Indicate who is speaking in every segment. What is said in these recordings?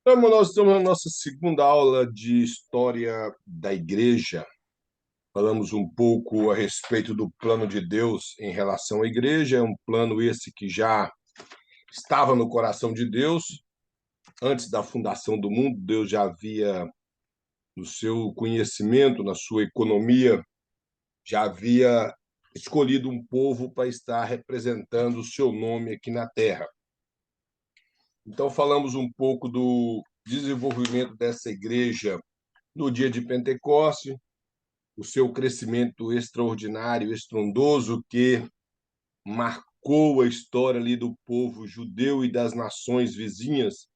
Speaker 1: Então, nós estamos na nossa segunda aula de História da Igreja. Falamos um pouco a respeito do plano de Deus em relação à igreja. É um plano esse que já estava no coração de Deus. Antes da fundação do mundo, Deus já havia, no seu conhecimento, na sua economia, já havia escolhido um povo para estar representando o seu nome aqui na Terra. Então, falamos um pouco do desenvolvimento dessa igreja no dia de Pentecoste, o seu crescimento extraordinário, estrondoso, que marcou a história ali do povo judeu e das nações vizinhas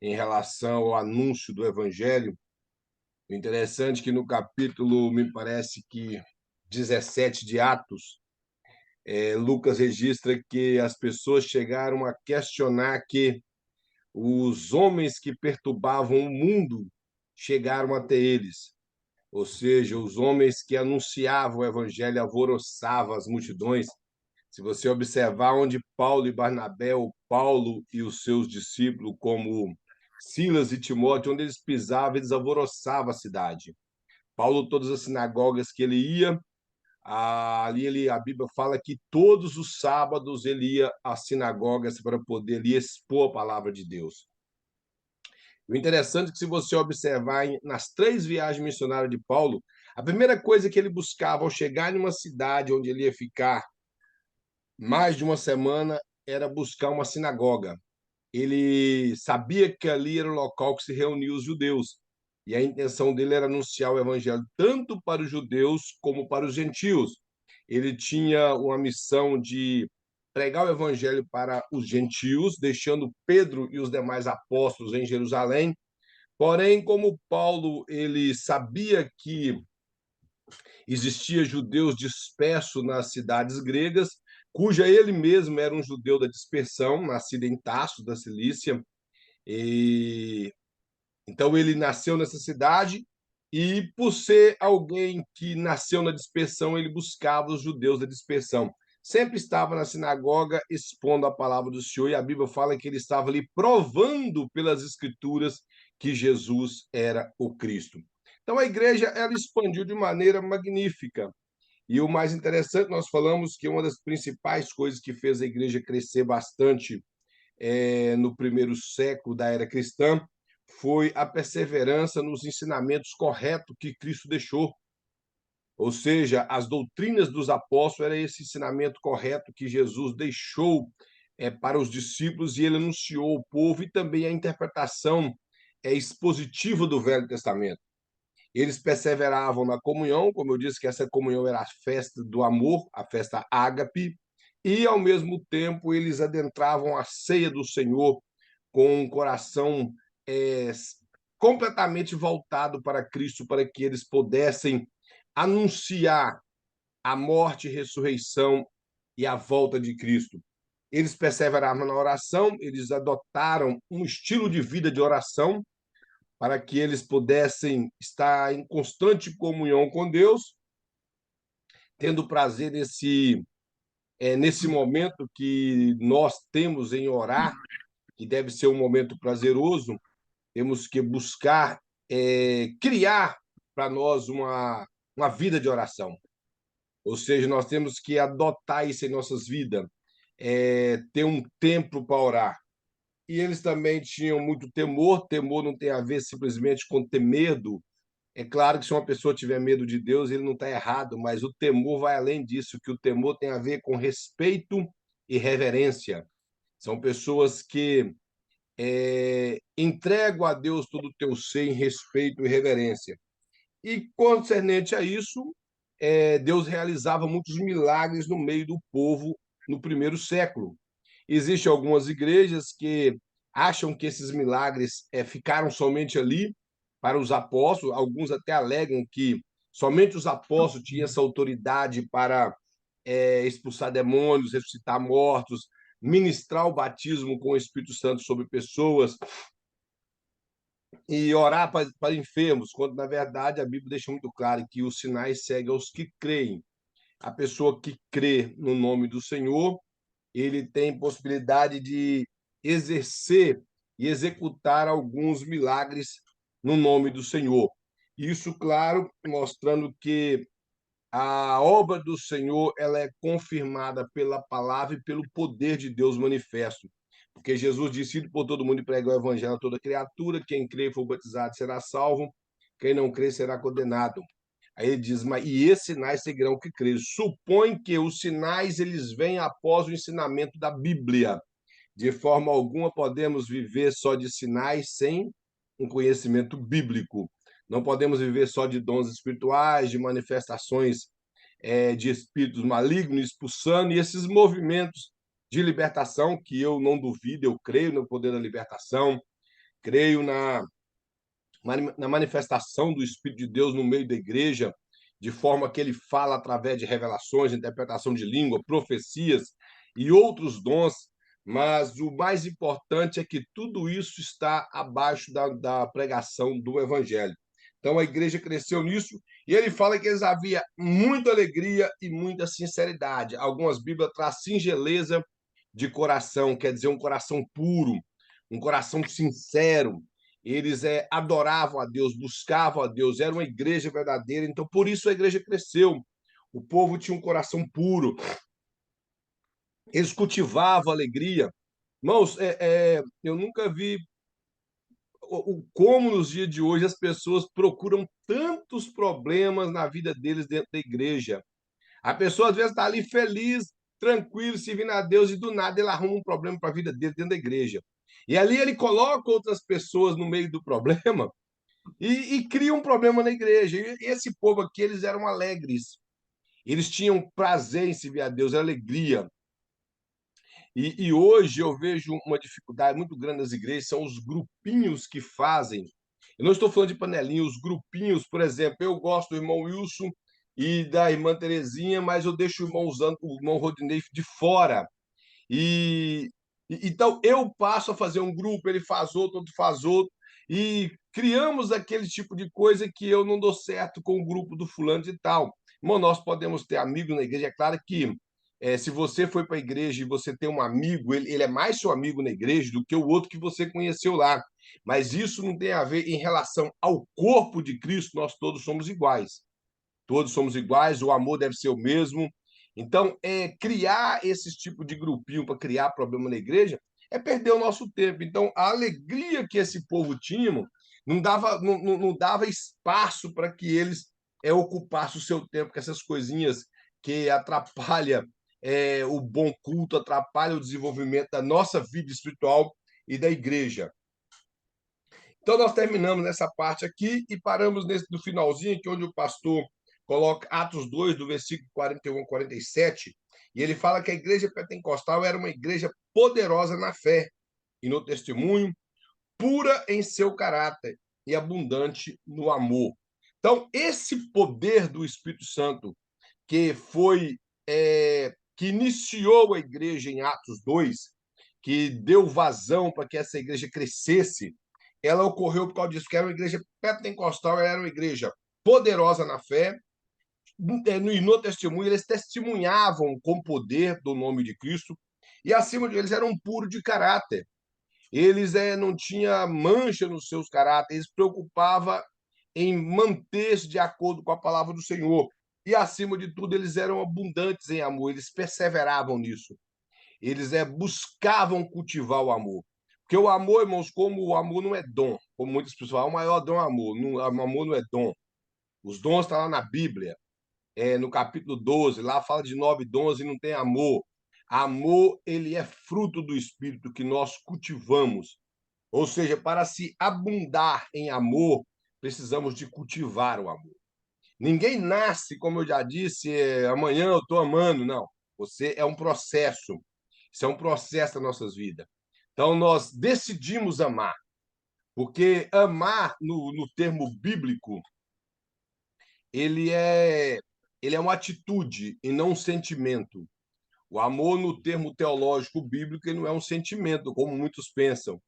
Speaker 1: em relação ao anúncio do evangelho. O interessante é que no capítulo, me parece que 17 de Atos, Lucas registra que as pessoas chegaram a questionar que os homens que perturbavam o mundo chegaram até eles. Ou seja, os homens que anunciavam o evangelho alvoroçavam as multidões. Se você observar onde Paulo e Barnabé, ou Paulo e os seus discípulos, como Silas e Timóteo, onde eles pisavam, eles alvoroçavam a cidade. Paulo, todas as sinagogas que ele ia, a Bíblia fala que todos os sábados ele ia às sinagogas para poder ali expor a palavra de Deus. O interessante é que, se você observar nas três viagens missionárias de Paulo, a primeira coisa que ele buscava ao chegar em uma cidade onde ele ia ficar mais de uma semana era buscar uma sinagoga. Ele sabia que ali era o local que se reuniam os judeus. E a intenção dele era anunciar o evangelho tanto para os judeus como para os gentios. Ele tinha uma missão de pregar o evangelho para os gentios, deixando Pedro e os demais apóstolos em Jerusalém. Porém, como Paulo ele sabia que existia judeus dispersos nas cidades gregas, cuja ele mesmo era um judeu da dispersão, nascido em Tarso, da Cilícia. E então ele nasceu nessa cidade e, por ser alguém que nasceu na dispersão, ele buscava os judeus da dispersão. Sempre estava na sinagoga expondo a palavra do Senhor, e a Bíblia fala que ele estava ali provando pelas escrituras que Jesus era o Cristo. Então a igreja ela expandiu de maneira magnífica. E o mais interessante, nós falamos que uma das principais coisas que fez a igreja crescer bastante no primeiro século da era cristã foi a perseverança nos ensinamentos corretos que Cristo deixou. Ou seja, as doutrinas dos apóstolos era esse ensinamento correto que Jesus deixou para os discípulos, e ele anunciou ao povo, e também a interpretação expositiva do Velho Testamento. Eles perseveravam na comunhão, como eu disse, que essa comunhão era a festa do amor, a festa ágape, e, ao mesmo tempo, eles adentravam a ceia do Senhor com um coração é, completamente voltado para Cristo, para que eles pudessem anunciar a morte, ressurreição e a volta de Cristo. Eles perseveraram na oração, eles adotaram um estilo de vida de oração para que eles pudessem estar em constante comunhão com Deus, tendo prazer nesse momento que nós temos em orar, que deve ser um momento prazeroso. Temos que buscar criar para nós uma vida de oração. Ou seja, nós temos que adotar isso em nossas vidas, ter um tempo para orar. E eles também tinham muito temor. Temor não tem a ver simplesmente com ter medo. É claro que, se uma pessoa tiver medo de Deus, ele não está errado, mas o temor vai além disso, que o temor tem a ver com respeito e reverência. São pessoas que entregam a Deus todo o teu ser em respeito e reverência. E, concernente a isso, Deus realizava muitos milagres no meio do povo no primeiro século. Existem algumas igrejas que acham que esses milagres ficaram somente ali para os apóstolos. Alguns até alegam que somente os apóstolos tinham essa autoridade para expulsar demônios, ressuscitar mortos, ministrar o batismo com o Espírito Santo sobre pessoas e orar para enfermos, quando, na verdade, a Bíblia deixa muito claro que os sinais seguem aos que creem. A pessoa que crê no nome do Senhor, ele tem possibilidade de exercer e executar alguns milagres no nome do Senhor. Isso, claro, mostrando que a obra do Senhor ela é confirmada pela palavra e pelo poder de Deus manifesto. Porque Jesus disse: "Ide por todo mundo e pregar o evangelho a toda criatura, quem crê e for batizado será salvo, quem não crê será condenado." Aí ele diz: "Mas e esses sinais seguirão o que crê." Supõe que os sinais eles vêm após o ensinamento da Bíblia. De forma alguma podemos viver só de sinais sem um conhecimento bíblico. Não podemos viver só de dons espirituais, de manifestações de espíritos malignos expulsando, e esses movimentos de libertação, que eu não duvido, eu creio no poder da libertação, creio na manifestação do Espírito de Deus no meio da igreja, de forma que ele fala através de revelações, interpretação de língua, profecias e outros dons, mas o mais importante é que tudo isso está abaixo da pregação do Evangelho. Então a igreja cresceu nisso, e ele fala que eles havia muita alegria e muita sinceridade. Algumas Bíblias trazem singeleza de coração, quer dizer, um coração puro, um coração sincero. Eles adoravam a Deus, buscavam a Deus, era uma igreja verdadeira, então por isso a igreja cresceu. O povo tinha um coração puro, eles cultivavam alegria. Irmãos, eu nunca vi como nos dias de hoje as pessoas procuram tantos problemas na vida deles dentro da igreja. A pessoa às vezes está ali feliz, tranquilo, servindo a Deus, e do nada ele arruma um problema para a vida dele dentro da igreja. E ali ele coloca outras pessoas no meio do problema e cria um problema na igreja. E esse povo aqui, eles eram alegres. Eles tinham prazer em servir a Deus, alegria. E hoje eu vejo uma dificuldade muito grande nas igrejas, são os grupinhos que fazem. Eu não estou falando de panelinha, os grupinhos, por exemplo, eu gosto do irmão Wilson e da irmã Terezinha, mas eu deixo o irmão Rodinei de fora. Então eu passo a fazer um grupo, ele faz outro faz outro, e criamos aquele tipo de coisa que eu não dou certo com o grupo do fulano de tal. Irmão, nós podemos ter amigos na igreja, é claro que se você foi para a igreja e você tem um amigo, ele é mais seu amigo na igreja do que o outro que você conheceu lá. Mas isso não tem a ver em relação ao corpo de Cristo, nós todos somos iguais. Todos somos iguais, o amor deve ser o mesmo. Então, criar esse tipo de grupinho para criar problema na igreja é perder o nosso tempo. Então, a alegria que esse povo tinha não dava espaço para que eles ocupassem o seu tempo com essas coisinhas que atrapalham o bom culto, atrapalham o desenvolvimento da nossa vida espiritual e da igreja. Então, nós terminamos nessa parte aqui e paramos no finalzinho, que onde o pastor coloca Atos 2, do versículo 41 a 47, e ele fala que a igreja pentecostal era uma igreja poderosa na fé e no testemunho, pura em seu caráter e abundante no amor. Então, esse poder do Espírito Santo, que foi que iniciou a igreja em Atos 2, que deu vazão para que essa igreja crescesse, ela ocorreu por causa disso, que era uma igreja pentecostal, era uma igreja poderosa na fé, e no testemunho, eles testemunhavam com poder do nome de Cristo, e acima de eles eram puros de caráter. Eles não tinham mancha nos seus caráteres, eles se preocupavam em manter-se de acordo com a palavra do Senhor. E, acima de tudo, eles eram abundantes em amor, eles perseveravam nisso. Eles buscavam cultivar o amor. Porque o amor, irmãos, como o amor não é dom, como muitas pessoas falam, o maior dom é amor. O amor não é dom. Os dons estão lá na Bíblia, no capítulo 12, lá fala de 9 dons e não tem amor. Amor, ele é fruto do Espírito que nós cultivamos. Ou seja, para se abundar em amor, precisamos de cultivar o amor. Ninguém nasce, como eu já disse, amanhã eu estou amando. Não. Você é um processo. Isso é um processo das nossas vidas. Então, nós decidimos amar. Porque amar, no termo bíblico, ele ele é uma atitude e não um sentimento. O amor, no termo teológico bíblico, ele não é um sentimento, como muitos pensam.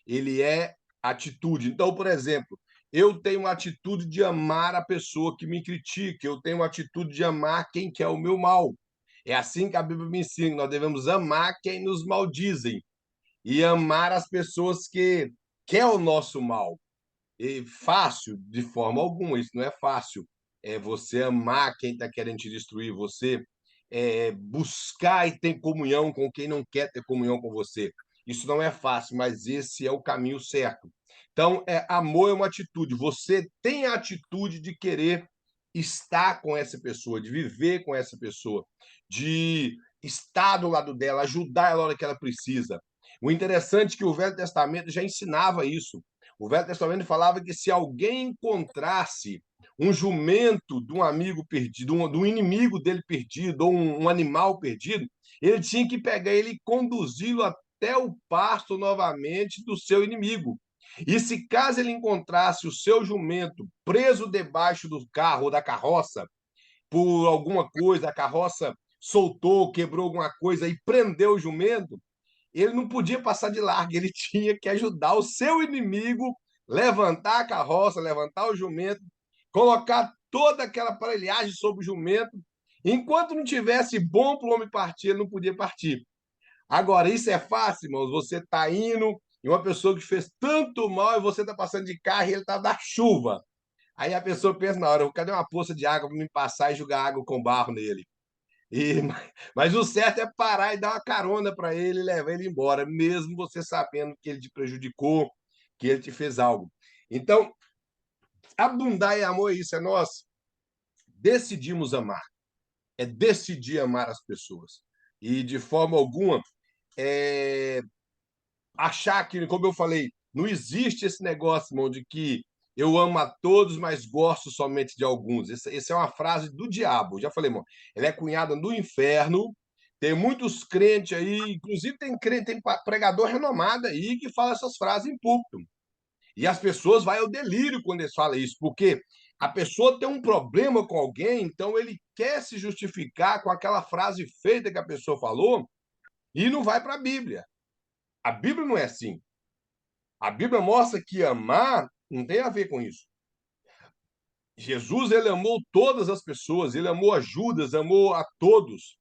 Speaker 1: Ele é atitude. Então, por exemplo, eu tenho uma atitude de amar a pessoa que me critica, eu tenho uma atitude de amar quem quer o meu mal. É assim que a Bíblia me ensina, nós devemos amar quem nos maldizem. e amar as pessoas que quer o nosso mal. E fácil, de forma alguma, isso não é fácil. É você amar quem está querendo te destruir, você buscar e ter comunhão com quem não quer ter comunhão com você. Isso não é fácil, mas esse é o caminho certo. Então, amor é uma atitude. Você tem a atitude de querer estar com essa pessoa, de viver com essa pessoa, de estar do lado dela, ajudar ela na hora que ela precisa. O interessante é que o Velho Testamento já ensinava isso. O Velho Testamento falava que se alguém encontrasse um jumento de um amigo perdido, de um inimigo dele perdido, ou um animal perdido, ele tinha que pegar ele e conduzi-lo até o pasto novamente do seu inimigo. E se caso ele encontrasse o seu jumento preso debaixo do carro ou da carroça, por alguma coisa, a carroça soltou, quebrou alguma coisa e prendeu o jumento, ele não podia passar de largo, ele tinha que ajudar o seu inimigo, levantar a carroça, levantar o jumento, colocar toda aquela aparelhagem sobre o jumento. Enquanto não tivesse bom para o homem partir, ele não podia partir. Agora, isso é fácil, irmãos. Você está indo e uma pessoa que fez tanto mal e você está passando de carro e ele está da chuva. Aí a pessoa pensa na hora, cadê uma poça de água para me passar e jogar água com barro nele? E, mas o certo é parar e dar uma carona para ele e levar ele embora, mesmo você sabendo que ele te prejudicou, que ele te fez algo. Então, abundar em amor é isso, é nós decidimos amar, é decidir amar as pessoas. E de forma alguma é, achar que, como eu falei, não existe esse negócio, irmão, de que eu amo a todos, mas gosto somente de alguns. Essa é uma frase do diabo. Já falei, irmão, ela é cunhada do inferno. Tem muitos crentes aí, inclusive tem crente, tem pregador renomado aí que fala essas frases em púlpito. E as pessoas vão ao delírio quando eles falam isso, porque a pessoa tem um problema com alguém, então ele quer se justificar com aquela frase feita que a pessoa falou e não vai para a Bíblia. A Bíblia não é assim. A Bíblia mostra que amar não tem a ver com isso. Jesus, ele amou todas as pessoas, ele amou a Judas, amou a todos.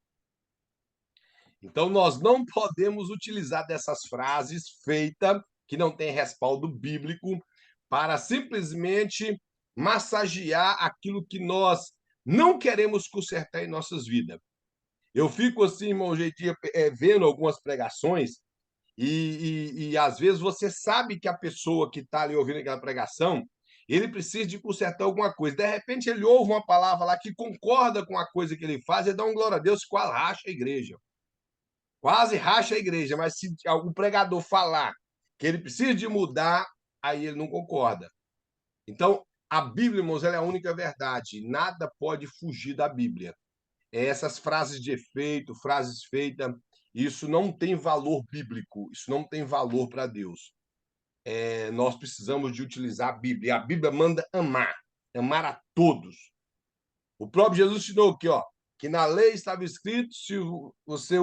Speaker 1: Então, nós não podemos utilizar dessas frases feitas, que não tem respaldo bíblico, para simplesmente massagear aquilo que nós não queremos consertar em nossas vidas. Eu fico assim, irmão, jeitinho, vendo algumas pregações e às vezes você sabe que a pessoa que está ali ouvindo aquela pregação, ele precisa de consertar alguma coisa. De repente, ele ouve uma palavra lá que concorda com a coisa que ele faz e dá um glória a Deus, quase racha a igreja. Quase racha a igreja, mas se algum pregador falar que ele precisa de mudar, aí ele não concorda. Então, a Bíblia, irmãos, ela é a única verdade. Nada pode fugir da Bíblia. Essas frases de efeito, frases feitas, isso não tem valor bíblico, isso não tem valor para Deus. Nós precisamos de utilizar a Bíblia. E a Bíblia manda amar, amar a todos. O próprio Jesus ensinou aqui, ó, que na lei estava escrito: se você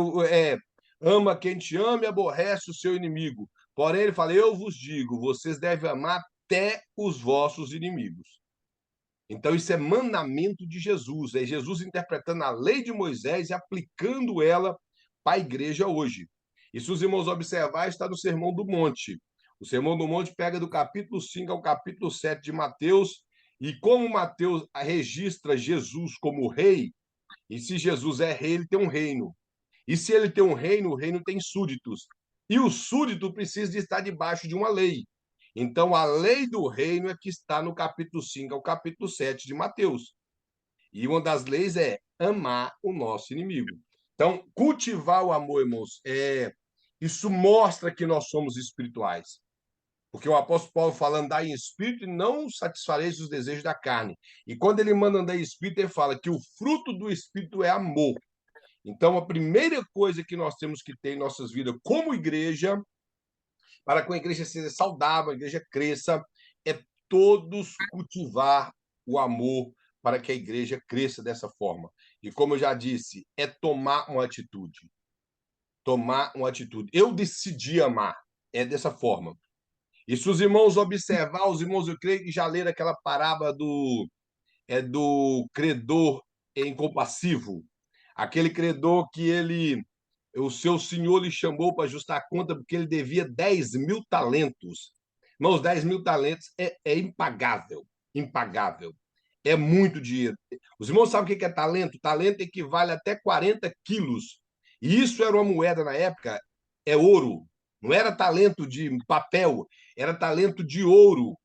Speaker 1: ama quem te ama e aborrece o seu inimigo. Porém, ele fala: eu vos digo, vocês devem amar até os vossos inimigos. Então, isso é mandamento de Jesus, é Jesus interpretando a lei de Moisés e aplicando ela para a igreja hoje. E se os irmãos observar, está no Sermão do Monte. O Sermão do Monte pega do capítulo 5 ao capítulo 7 de Mateus, e como Mateus registra Jesus como rei, e se Jesus é rei, ele tem um reino. E se ele tem um reino, o reino tem súditos. E o súdito precisa de estar debaixo de uma lei. Então, a lei do reino é que está no capítulo 5 ao capítulo 7 de Mateus. E uma das leis é amar o nosso inimigo. Então, cultivar o amor, irmãos, isso mostra que nós somos espirituais. Porque o apóstolo Paulo fala: andar em espírito e não satisfareis os desejos da carne. E quando ele manda andar em espírito, ele fala que o fruto do espírito é amor. Então, a primeira coisa que nós temos que ter em nossas vidas como igreja, para que a igreja seja saudável, a igreja cresça, é todos cultivar o amor para que a igreja cresça dessa forma. E como eu já disse, é tomar uma atitude. Tomar uma atitude. Eu decidi amar. É dessa forma. E se os irmãos observar, os irmãos, eu creio que já leram aquela parábola do credor incompassivo. Aquele credor que ele o seu senhor lhe chamou para ajustar a conta porque ele devia 10.000 talentos. Irmãos, 10.000 talentos é impagável, impagável. É muito dinheiro. Os irmãos sabem o que é talento? Talento equivale até 40 quilos. E isso era uma moeda na época, é ouro. Não era talento de papel, era talento de ouro.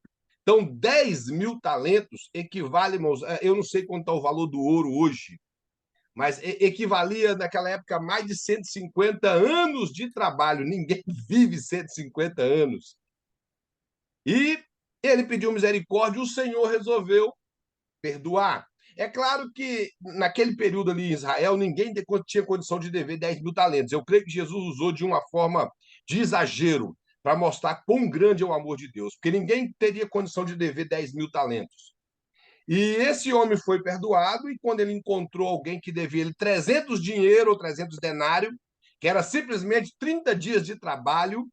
Speaker 1: Então, 10.000 talentos equivale, irmãos, eu não sei quanto é o valor do ouro hoje, mas equivalia naquela época a mais de 150 anos de trabalho. Ninguém vive 150 anos. E ele pediu misericórdia, o Senhor resolveu perdoar. É claro que naquele período ali em Israel, ninguém tinha condição de dever 10.000 talentos. Eu creio que Jesus usou de uma forma de exagero para mostrar quão grande é o amor de Deus, porque ninguém teria condição de dever 10.000 talentos. E esse homem foi perdoado, e quando ele encontrou alguém que devia ele 300 dinheiro ou 300 denário, que era simplesmente 30 dias de trabalho,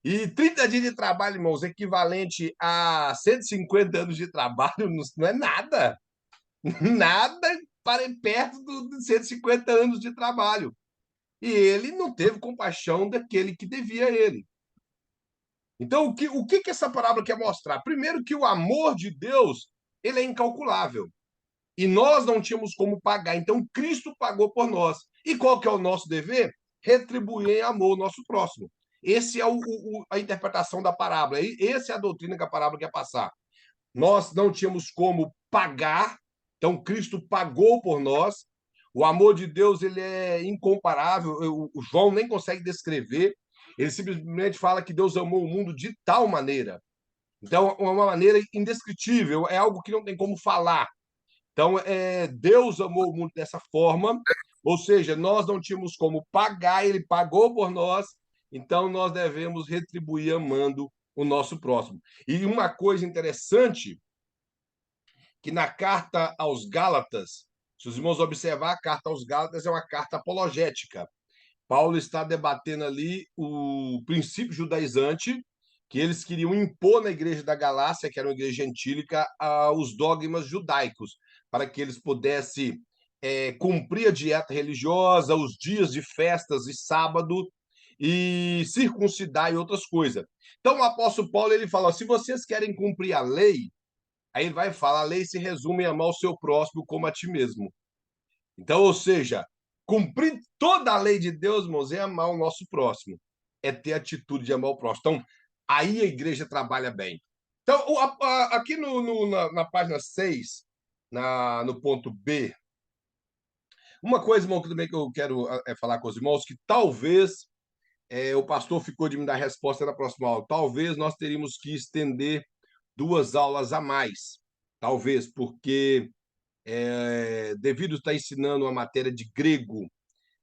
Speaker 1: e 30 dias de trabalho, irmãos, equivalente a 150 anos de trabalho, não é nada. Nada para perto de 150 anos de trabalho. E ele não teve compaixão daquele que devia a ele. Então, o que essa parábola quer mostrar? Primeiro, que o amor de Deus ele é incalculável. E nós não tínhamos como pagar. Então, Cristo pagou por nós. E qual que é o nosso dever? Retribuir em amor o nosso próximo. Esse é a interpretação da parábola. Essa é a doutrina que a parábola quer passar. Nós não tínhamos como pagar, então Cristo pagou por nós. O amor de Deus ele é incomparável. O João nem consegue descrever. Ele simplesmente fala que Deus amou o mundo de tal maneira. Então, é uma maneira indescritível, é algo que não tem como falar. Então, Deus amou o mundo dessa forma, ou seja, nós não tínhamos como pagar, ele pagou por nós, então nós devemos retribuir amando o nosso próximo. E uma coisa interessante, que na carta aos Gálatas, se os irmãos observar, a carta aos Gálatas é uma carta apologética. Paulo está debatendo ali o princípio judaizante, que eles queriam impor na igreja da Galácia, que era uma igreja gentílica, os dogmas judaicos, para que eles pudessem cumprir a dieta religiosa, os dias de festas e sábado, e circuncidar e outras coisas. Então o apóstolo Paulo ele fala: se vocês querem cumprir a lei, aí ele vai falar: a lei se resume em amar o seu próximo como a ti mesmo. Então, ou seja, cumprir toda a lei de Deus, irmãos, é amar o nosso próximo, é ter a atitude de amar o próximo. Então, aí a igreja trabalha bem. Então, aqui na página 6, no ponto B, uma coisa, irmão, que também que eu quero falar com os irmãos, que talvez o pastor ficou de me dar resposta na próxima aula. Talvez nós teríamos que estender 2 aulas a mais. Talvez, porque devido a estar ensinando uma matéria de grego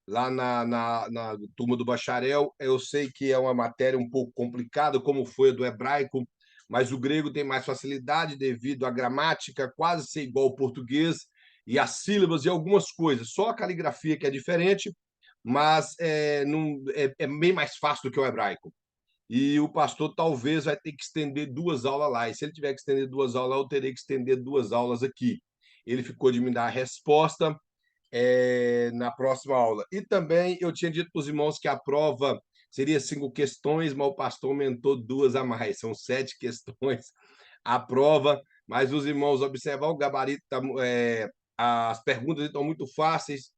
Speaker 1: lá na turma do bacharel, eu sei que é uma matéria um pouco complicada, como foi a do hebraico, mas o grego tem mais facilidade devido à gramática quase ser igual ao português, e as sílabas e algumas coisas. Só a caligrafia que é diferente, mas não, é bem mais fácil do que o hebraico. E o pastor talvez vai ter que estender 2 aulas lá. E se ele tiver que estender 2 aulas, eu terei que estender 2 aulas aqui. Ele ficou de me dar a resposta na próxima aula. E também eu tinha dito para os irmãos que a prova seria 5 questões, mas o pastor aumentou 2 a mais. São 7 questões a prova, mas os irmãos observar o gabarito, as perguntas estão muito fáceis.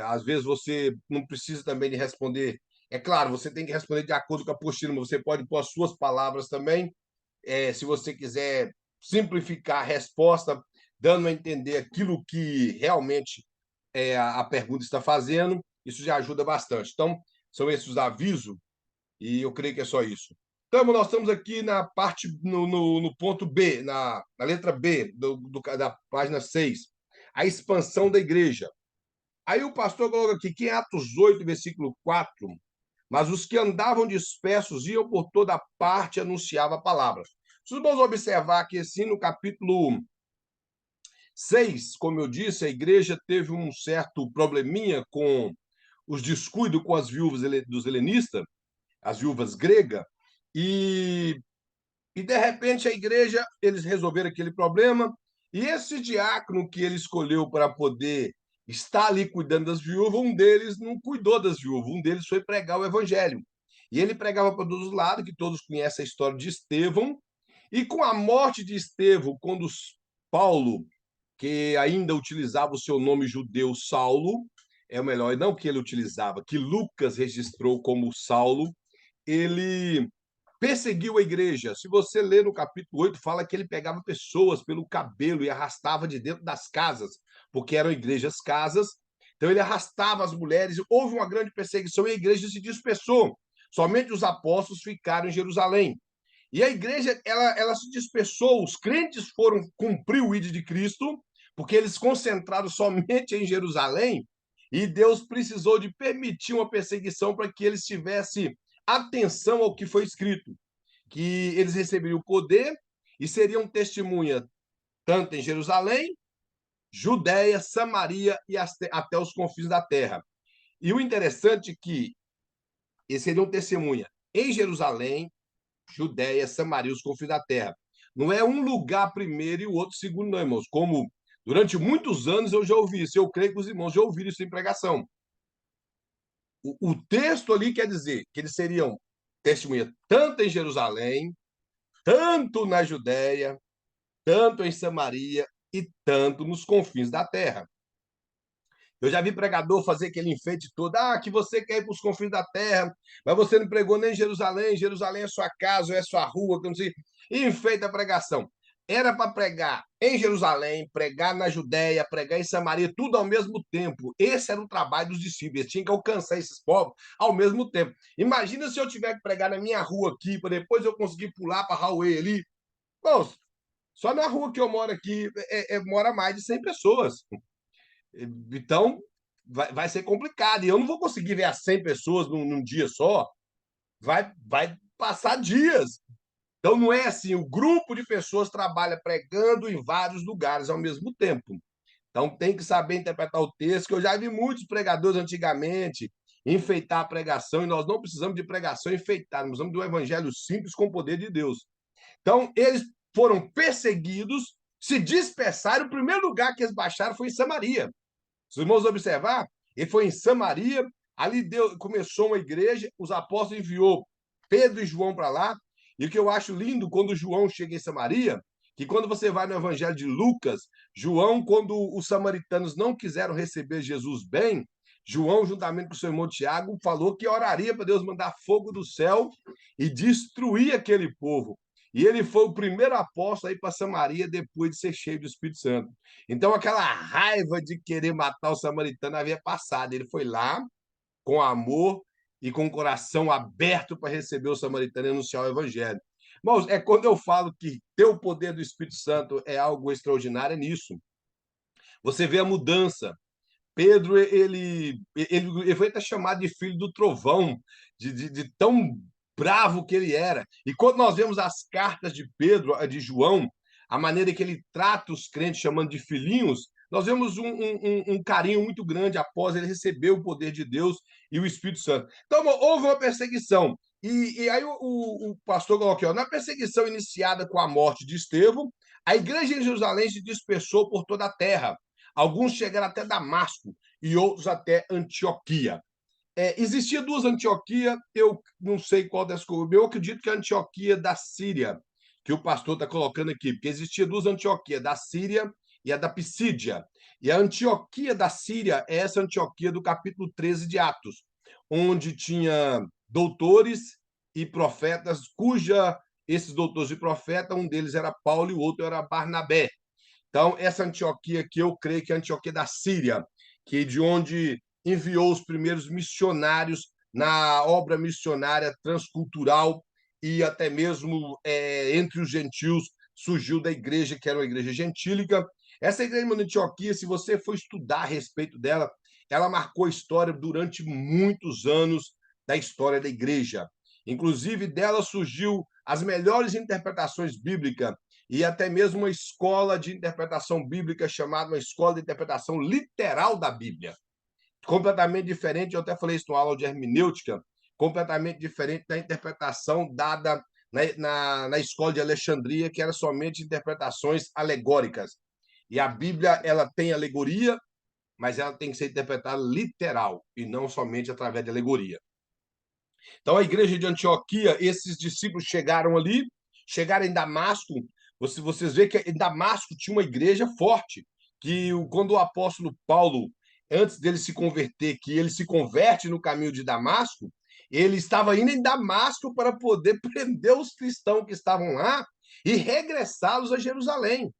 Speaker 1: Às vezes você não precisa também de responder. É claro, você tem que responder de acordo com a apostila, mas você pode pôr as suas palavras também. Se você quiser simplificar a resposta, dando a entender aquilo que realmente a pergunta está fazendo, isso já ajuda bastante. Então, são esses os avisos, e eu creio que é só isso. Então, nós estamos aqui na parte, no ponto B, na letra B da página 6, a expansão da igreja. Aí o pastor coloca aqui, que em Atos 8, versículo 4, mas os que andavam dispersos iam por toda parte e anunciavam a palavra. Se vamos observar que, assim, no capítulo 6, como eu disse, a igreja teve um certo probleminha com os descuidos com as viúvas dos helenistas, as viúvas gregas, e de repente a igreja, eles resolveram aquele problema, e esse diácono que ele escolheu para poder está ali cuidando das viúvas, um deles não cuidou das viúvas, um deles foi pregar o evangelho. E ele pregava para todos os lados, que todos conhecem a história de Estevão, e com a morte de Estevão, quando Paulo, que ainda utilizava o seu nome judeu Saulo, é o melhor, não que ele utilizava, que Lucas registrou como Saulo, ele perseguiu a igreja. Se você ler no capítulo 8, fala que ele pegava pessoas pelo cabelo e arrastava de dentro das casas, porque eram igrejas casas. Então ele arrastava as mulheres, houve uma grande perseguição e a igreja se dispersou. Somente os apóstolos ficaram em Jerusalém. E a igreja, ela se dispersou, os crentes foram cumprir o ídolo de Cristo, porque eles concentraram somente em Jerusalém, e Deus precisou de permitir uma perseguição para que eles tivessem atenção ao que foi escrito, que eles receberiam o poder e seriam testemunha tanto em Jerusalém, Judéia, Samaria e até os confins da terra. E o interessante é que eles seriam testemunha em Jerusalém, Judéia, Samaria, os confins da terra. Não é um lugar primeiro e o outro segundo, não, irmãos. Como durante muitos anos eu já ouvi isso, eu creio que os irmãos já ouviram isso em pregação. O texto ali quer dizer que eles seriam testemunha tanto em Jerusalém, tanto na Judéia, tanto em Samaria e tanto nos confins da terra. Eu já vi pregador fazer aquele enfeite todo. Ah, que você quer ir para os confins da terra, mas você não pregou nem em Jerusalém. Jerusalém é sua casa, ou é sua rua, que eu não sei. E enfeita a pregação. Era para pregar em Jerusalém, pregar na Judéia, pregar em Samaria, tudo ao mesmo tempo. Esse era o trabalho dos discípulos. Eles tinham que alcançar esses povos ao mesmo tempo. Imagina se eu tiver que pregar na minha rua aqui, para depois eu conseguir pular para Highway ali. Bom, só na rua que eu moro aqui mora mais de 100 pessoas. Então, vai ser complicado. E eu não vou conseguir ver as 100 pessoas num dia só. Vai passar dias. Então, não é assim. O grupo de pessoas trabalha pregando em vários lugares ao mesmo tempo. Então, tem que saber interpretar o texto, que eu já vi muitos pregadores antigamente enfeitar a pregação, e nós não precisamos de pregação enfeitada, nós precisamos de um evangelho simples com o poder de Deus. Então, eles foram perseguidos, se dispersaram. O primeiro lugar que eles baixaram foi em Samaria. Se os irmãos observar, ele foi em Samaria, ali começou uma igreja, os apóstolos enviou Pedro e João para lá, e o que eu acho lindo quando João chega em Samaria, que quando você vai no Evangelho de Lucas, João, quando os samaritanos não quiseram receber Jesus bem, João, juntamente com o seu irmão Tiago, falou que oraria para Deus mandar fogo do céu e destruir aquele povo. E ele foi o primeiro apóstolo a ir para Samaria depois de ser cheio do Espírito Santo. Então, aquela raiva de querer matar o samaritano havia passado. Ele foi lá com amor e com o coração aberto para receber o samaritano e anunciar o evangelho. Irmãos, é quando eu falo que ter o poder do Espírito Santo é algo extraordinário, é nisso. Você vê a mudança. Pedro, ele foi até chamado de filho do trovão, de tão bravo que ele era. E quando nós vemos as cartas de Pedro, de João, a maneira que ele trata os crentes chamando de filhinhos, nós vemos um carinho muito grande após ele receber o poder de Deus e o Espírito Santo. Então, houve uma perseguição. E aí o pastor colocou, na perseguição iniciada com a morte de Estevão, a igreja em Jerusalém se dispersou por toda a terra. Alguns chegaram até Damasco e outros até Antioquia. Existia duas Antioquias, eu não sei qual das coisas, eu acredito que é a Antioquia da Síria, que o pastor está colocando aqui, porque existia duas Antioquias, da Síria e a da Pisídia. E a Antioquia da Síria é essa Antioquia do capítulo 13 de Atos, onde tinha doutores e profetas, esses doutores e profetas, um deles era Paulo e o outro era Barnabé. Então, essa Antioquia que eu creio que é a Antioquia da Síria, que é de onde enviou os primeiros missionários na obra missionária transcultural e até mesmo entre os gentios surgiu da igreja, que era uma igreja gentílica. Essa igreja de Antioquia, se você for estudar a respeito dela, ela marcou a história durante muitos anos da história da igreja. Inclusive, dela surgiu as melhores interpretações bíblicas e até mesmo uma escola de interpretação bíblica chamada uma escola de interpretação literal da Bíblia. Completamente diferente, eu até falei isso na aula de hermenêutica, completamente diferente da interpretação dada na escola de Alexandria, que era somente interpretações alegóricas. E a Bíblia, ela tem alegoria, mas ela tem que ser interpretada literal e não somente através de alegoria. Então, a igreja de Antioquia, esses discípulos chegaram ali, chegaram em Damasco. Vocês veem que em Damasco tinha uma igreja forte, que quando o apóstolo Paulo, antes dele se converter, que ele se converte no caminho de Damasco, ele estava indo em Damasco para poder prender os cristãos que estavam lá e regressá-los a Jerusalém.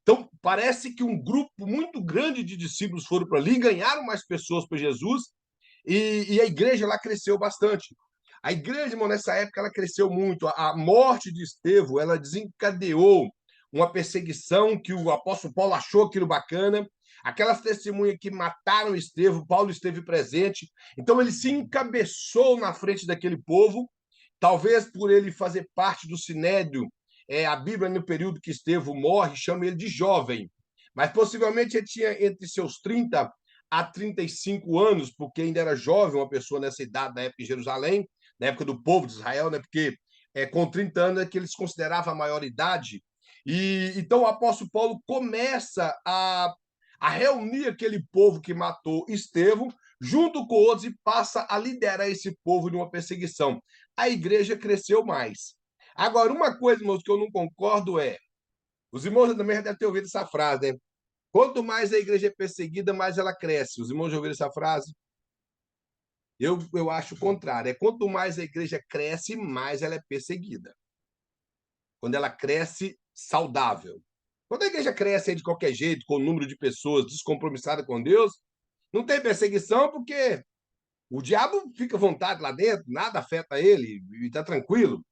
Speaker 1: Então, parece que um grupo muito grande de discípulos foram para ali, ganharam mais pessoas para Jesus, e a igreja lá cresceu bastante. A igreja, irmão, nessa época, ela cresceu muito. A morte de Estevão, ela desencadeou uma perseguição que o apóstolo Paulo achou aquilo bacana. Aquelas testemunhas que mataram Estevão, Paulo esteve presente. Então, ele se encabeçou na frente daquele povo, talvez por ele fazer parte do sinédrio. A Bíblia, no período que Estevão morre, chama ele de jovem. Mas possivelmente ele tinha entre seus 30 a 35 anos, porque ainda era jovem, uma pessoa nessa idade, na época em Jerusalém, na época do povo de Israel, né? Porque com 30 anos é que eles consideravam a maioridade. E então o apóstolo Paulo começa a reunir aquele povo que matou Estevão, junto com outros, e passa a liderar esse povo de uma perseguição. A igreja cresceu mais. Agora, uma coisa, irmãos, que eu não concordo é, os irmãos também já devem ter ouvido essa frase, né? Quanto mais a igreja é perseguida, mais ela cresce. Os irmãos já ouviram essa frase? Eu acho o contrário. É quanto mais a igreja cresce, mais ela é perseguida. Quando ela cresce saudável. Quando a igreja cresce de qualquer jeito, com o número de pessoas descompromissadas com Deus, não tem perseguição porque o diabo fica à vontade lá dentro, nada afeta ele e está tranquilo.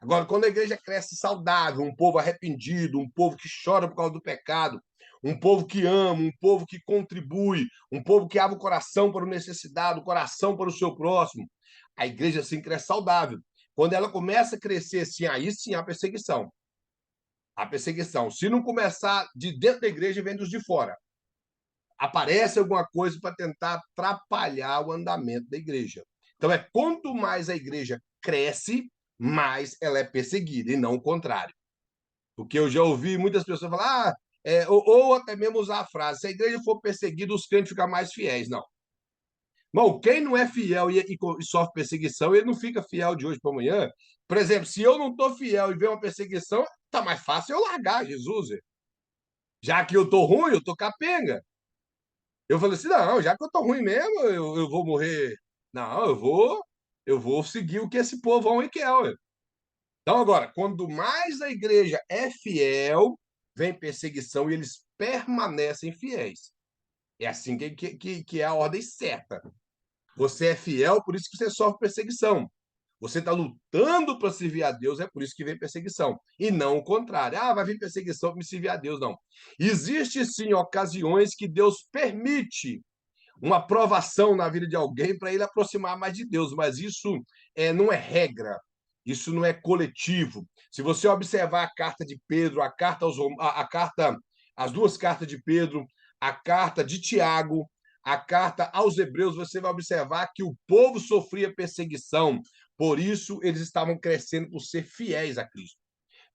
Speaker 1: Agora, quando a igreja cresce saudável, um povo arrependido, um povo que chora por causa do pecado, um povo que ama, um povo que contribui, um povo que abre o coração para o necessitado, o coração para o seu próximo, a igreja assim cresce saudável. Quando ela começa a crescer assim, aí sim há perseguição. A perseguição. Se não começar de dentro da igreja, vem dos de fora. Aparece alguma coisa para tentar atrapalhar o andamento da igreja. Então, quanto mais a igreja cresce, mais ela é perseguida, e não o contrário. Porque eu já ouvi muitas pessoas falar, ou até mesmo usar a frase: se a igreja for perseguida, os crentes ficam mais fiéis. Não. Bom, quem não é fiel e sofre perseguição, ele não fica fiel de hoje para amanhã. Por exemplo, se eu não estou fiel e vem uma perseguição, tá mais fácil eu largar Jesus. Já que eu estou ruim, eu estou capenga. Eu falei assim, não, já que eu tô ruim mesmo, eu vou morrer. Não, eu vou seguir o que esse povão aí quer, ué. Então, agora, quando mais a igreja é fiel, vem perseguição e eles permanecem fiéis. É assim que é a ordem certa. Você é fiel, por isso que você sofre perseguição. Você está lutando para servir a Deus, é por isso que vem perseguição. E não o contrário. Ah, vai vir perseguição para me servir a Deus, não. Existe sim ocasiões que Deus permite uma aprovação na vida de alguém para ele aproximar mais de Deus, mas isso não é regra, isso não é coletivo. Se você observar a carta de Pedro, as duas cartas de Pedro, a carta de Tiago, a carta aos Hebreus, você vai observar que o povo sofria perseguição, por isso eles estavam crescendo por ser fiéis a Cristo.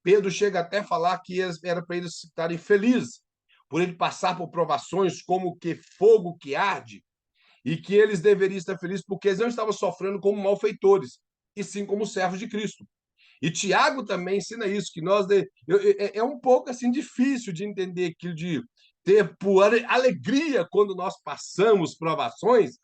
Speaker 1: Pedro chega até a falar que era para eles estarem felizes, por ele passar por provações como que fogo que arde, e que eles deveriam estar felizes porque eles não estavam sofrendo como malfeitores, e sim como servos de Cristo. E Tiago também ensina isso, que é um pouco assim difícil de entender aquilo de ter por alegria quando nós passamos provações,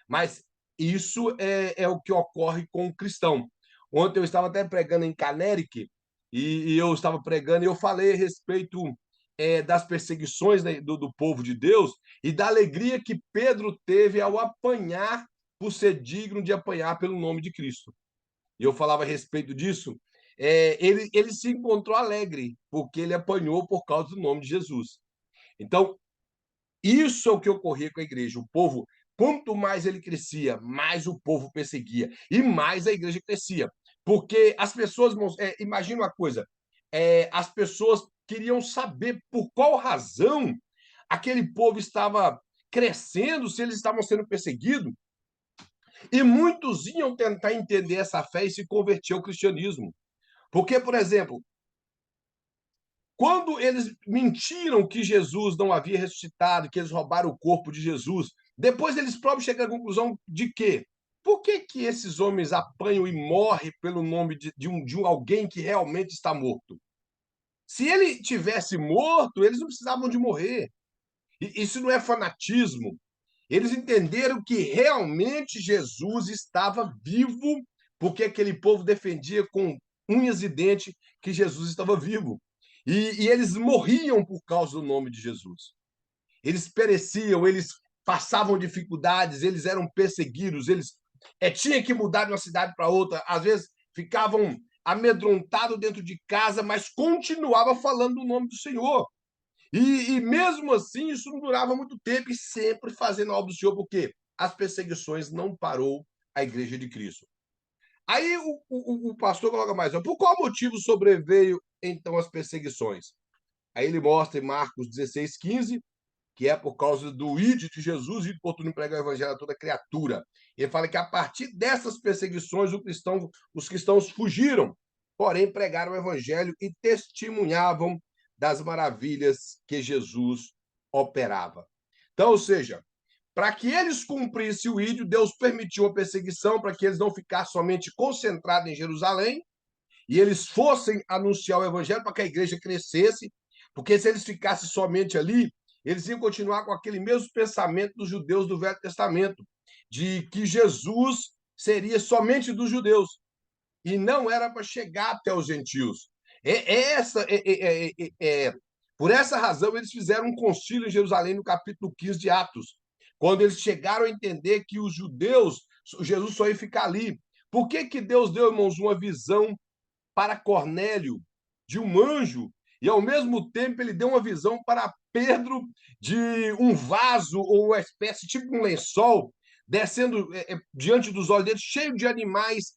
Speaker 1: mas isso é o que ocorre com o cristão. Ontem eu estava até pregando em Canéric, e eu estava pregando e eu falei a respeito das perseguições, né, do povo de Deus e da alegria que Pedro teve ao apanhar por ser digno de apanhar pelo nome de Cristo. E eu falava a respeito disso. Ele se encontrou alegre porque ele apanhou por causa do nome de Jesus. Então, isso é o que ocorria com a igreja. O povo, quanto mais ele crescia, mais o povo perseguia e mais a igreja crescia. Porque as pessoas, imagina uma coisa, as pessoas queriam saber por qual razão aquele povo estava crescendo, se eles estavam sendo perseguidos. E muitos iam tentar entender essa fé e se converter ao cristianismo. Porque, por exemplo, Quando eles mentiram que Jesus não havia ressuscitado, que eles roubaram o corpo de Jesus, depois eles próprios chegam à conclusão de que por que que esses homens apanham e morrem pelo nome de alguém que realmente está morto? Se ele tivesse morto, eles não precisavam de morrer. Isso não é fanatismo. Eles entenderam que realmente Jesus estava vivo, porque aquele povo defendia com unhas e dentes que Jesus estava vivo. E eles morriam por causa do nome de Jesus. Eles pereciam, eles passavam dificuldades, eles eram perseguidos, eles tinham que mudar de uma cidade para outra, às vezes ficavam amedrontados dentro de casa, mas continuava falando o nome do Senhor. E mesmo assim, isso não durava muito tempo, e sempre fazendo a obra do Senhor, porque as perseguições não parou a igreja de Cristo. Aí o pastor coloca mais, por qual motivo sobreveio então as perseguições? Aí ele mostra em Marcos 16:15, que é por causa do ídolo de Jesus e por tudo pregar o evangelho a toda criatura. Ele fala que a partir dessas perseguições os cristãos fugiram, porém pregaram o evangelho e testemunhavam das maravilhas que Jesus operava. Então, ou seja, para que eles cumprissem o ídolo, Deus permitiu a perseguição para que eles não ficassem somente concentrados em Jerusalém e eles fossem anunciar o evangelho para que a igreja crescesse, porque se eles ficassem somente ali, eles iam continuar com aquele mesmo pensamento dos judeus do Velho Testamento, de que Jesus seria somente dos judeus e não era para chegar até os gentios. Por essa razão, eles fizeram um concílio em Jerusalém, no capítulo 15 de Atos, quando eles chegaram a entender que os judeus, Jesus só ia ficar ali. Por que que Deus deu, irmãos, uma visão para Cornélio de um anjo, e ao mesmo tempo ele deu uma visão para Pedro de um vaso ou uma espécie, tipo um lençol, descendo diante dos olhos dele, cheio de animais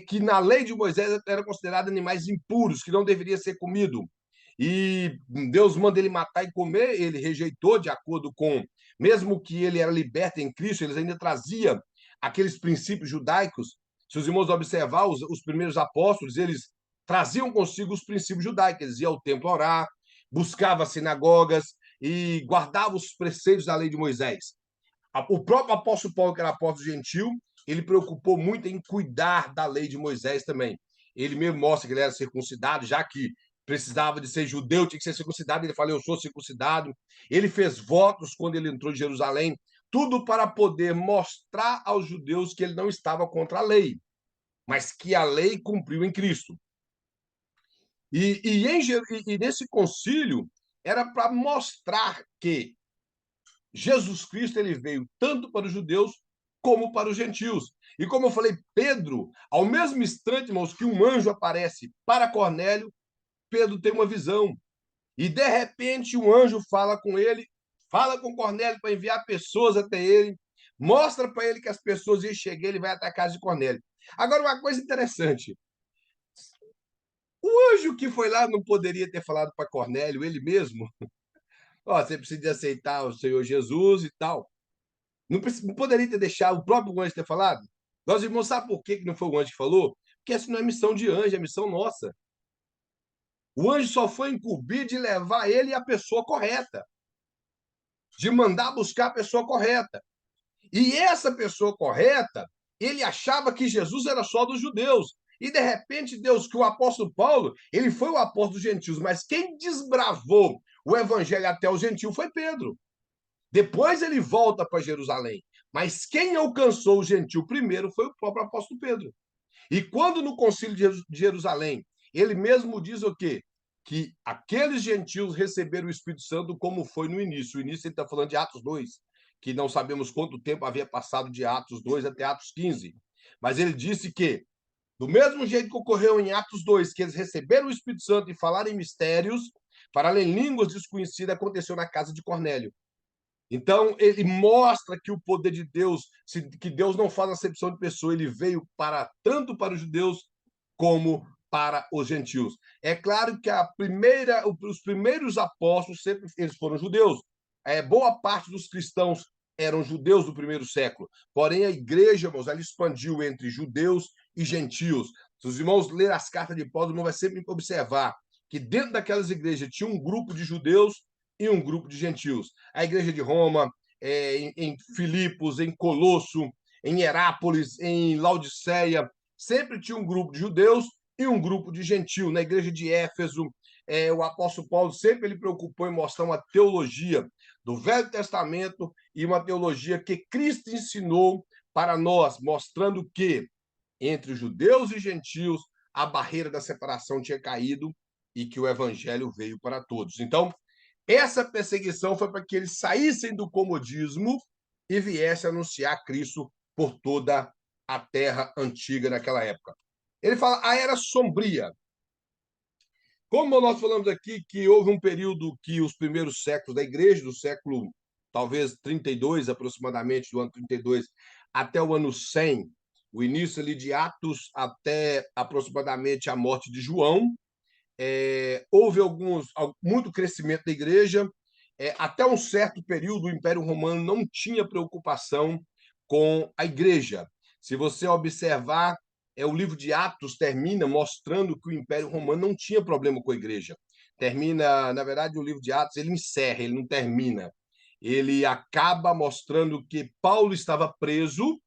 Speaker 1: que na lei de Moisés eram considerados animais impuros, que não deveria ser comido. E Deus manda ele matar e comer, ele rejeitou, de acordo com, mesmo que ele era liberto em Cristo, eles ainda traziam aqueles princípios judaicos. Se os irmãos observar, os primeiros apóstolos, eles traziam consigo os princípios judaicos. Eles iam ao templo orar, buscavam sinagogas e guardavam os preceitos da lei de Moisés. O próprio apóstolo Paulo, que era apóstolo gentil, ele preocupou muito em cuidar da lei de Moisés também. Ele mesmo mostra que ele era circuncidado, já que precisava de ser judeu, tinha que ser circuncidado. Ele falou, eu sou circuncidado. Ele fez votos quando ele entrou em Jerusalém, tudo para poder mostrar aos judeus que ele não estava contra a lei, mas que a lei cumpriu em Cristo. E nesse concílio era para mostrar que Jesus Cristo ele veio tanto para os judeus como para os gentios. E como eu falei, Pedro, ao mesmo instante, irmãos, que um anjo aparece para Cornélio, Pedro tem uma visão. E de repente um anjo fala com ele, fala com Cornélio para enviar pessoas até ele, mostra para ele que as pessoas iam chegar, ele vai até a casa de Cornélio. Agora, uma coisa interessante. O anjo que foi lá não poderia ter falado para Cornélio, ele mesmo? Ó, você precisa aceitar o Senhor Jesus e tal. Não poderia ter deixado o próprio anjo ter falado? Nós irmãos, sabe por que não foi o anjo que falou? Porque essa não é missão de anjo, é missão nossa. O anjo só foi incumbido de levar ele e a pessoa correta, de mandar buscar a pessoa correta. E essa pessoa correta, ele achava que Jesus era só dos judeus. E de repente, Deus, que o apóstolo Paulo, ele foi o apóstolo dos gentios, mas quem desbravou o evangelho até os gentios foi Pedro. Depois ele volta para Jerusalém. Mas quem alcançou o gentil primeiro foi o próprio apóstolo Pedro. E quando no concílio de Jerusalém, ele mesmo diz o quê? Que aqueles gentios receberam o Espírito Santo como foi no início. O início ele está falando de Atos 2, que não sabemos quanto tempo havia passado de Atos 2 até Atos 15. Mas ele disse que, do mesmo jeito que ocorreu em Atos 2, que eles receberam o Espírito Santo e falaram em mistérios, falaram em línguas desconhecidas, aconteceu na casa de Cornélio. Então, ele mostra que o poder de Deus, que Deus não faz acepção de pessoa, ele veio para tanto para os judeus como para os gentios. É claro que os primeiros apóstolos sempre eles foram judeus. Boa parte dos cristãos eram judeus do primeiro século. Porém, a igreja, irmãos, ela expandiu entre judeus e gentios. Se os irmãos lerem as cartas de Paulo, os irmãos vão sempre observar que dentro daquelas igrejas tinha um grupo de judeus e um grupo de gentios. A igreja de Roma, em Filipos, em Colosso, em Herápolis, em Laodiceia, sempre tinha um grupo de judeus e um grupo de gentios. Na igreja de Éfeso, o apóstolo Paulo sempre ele preocupou em mostrar uma teologia do Velho Testamento e uma teologia que Cristo ensinou para nós, mostrando que entre judeus e gentios a barreira da separação tinha caído e que o evangelho veio para todos. Então, essa perseguição foi para que eles saíssem do comodismo e viessem anunciar Cristo por toda a terra antiga naquela época. Ele fala a era sombria. Como nós falamos aqui que houve um período que os primeiros séculos da igreja, do século talvez 32 aproximadamente, do ano 32 até o ano 100, o início ali de Atos até aproximadamente a morte de João, houve muito crescimento da igreja. Até um certo período, o Império Romano não tinha preocupação com a igreja. Se você observar, o livro de Atos termina mostrando que o Império Romano não tinha problema com a igreja. Termina, na verdade, o livro de Atos, ele encerra, ele não termina. Ele acaba mostrando que Paulo estava preso,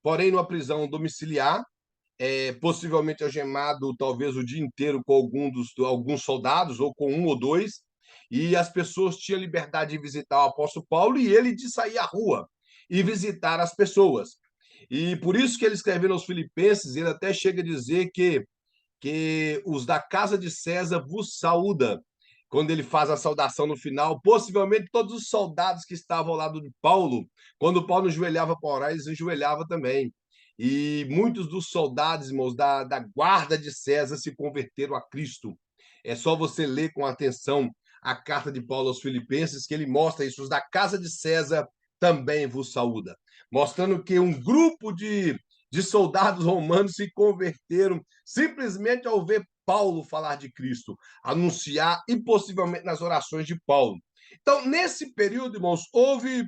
Speaker 1: porém numa prisão domiciliar, possivelmente algemado talvez o dia inteiro com alguns soldados, ou com um ou dois, e as pessoas tinham liberdade de visitar o apóstolo Paulo e ele de sair à rua e visitar as pessoas. E por isso que ele escrevendo aos Filipenses, ele até chega a dizer que os da casa de César vos saúda. Quando ele faz a saudação no final, possivelmente todos os soldados que estavam ao lado de Paulo, quando Paulo ajoelhava para orar, eles ajoelhavam também. E muitos dos soldados, irmãos, da guarda de César se converteram a Cristo. É só você ler com atenção a carta de Paulo aos Filipenses, que ele mostra isso. Os da casa de César também vos saúda. Mostrando que um grupo de soldados romanos se converteram simplesmente ao ver Paulo falar de Cristo, anunciar e possivelmente nas orações de Paulo. Então, nesse período, irmãos, houve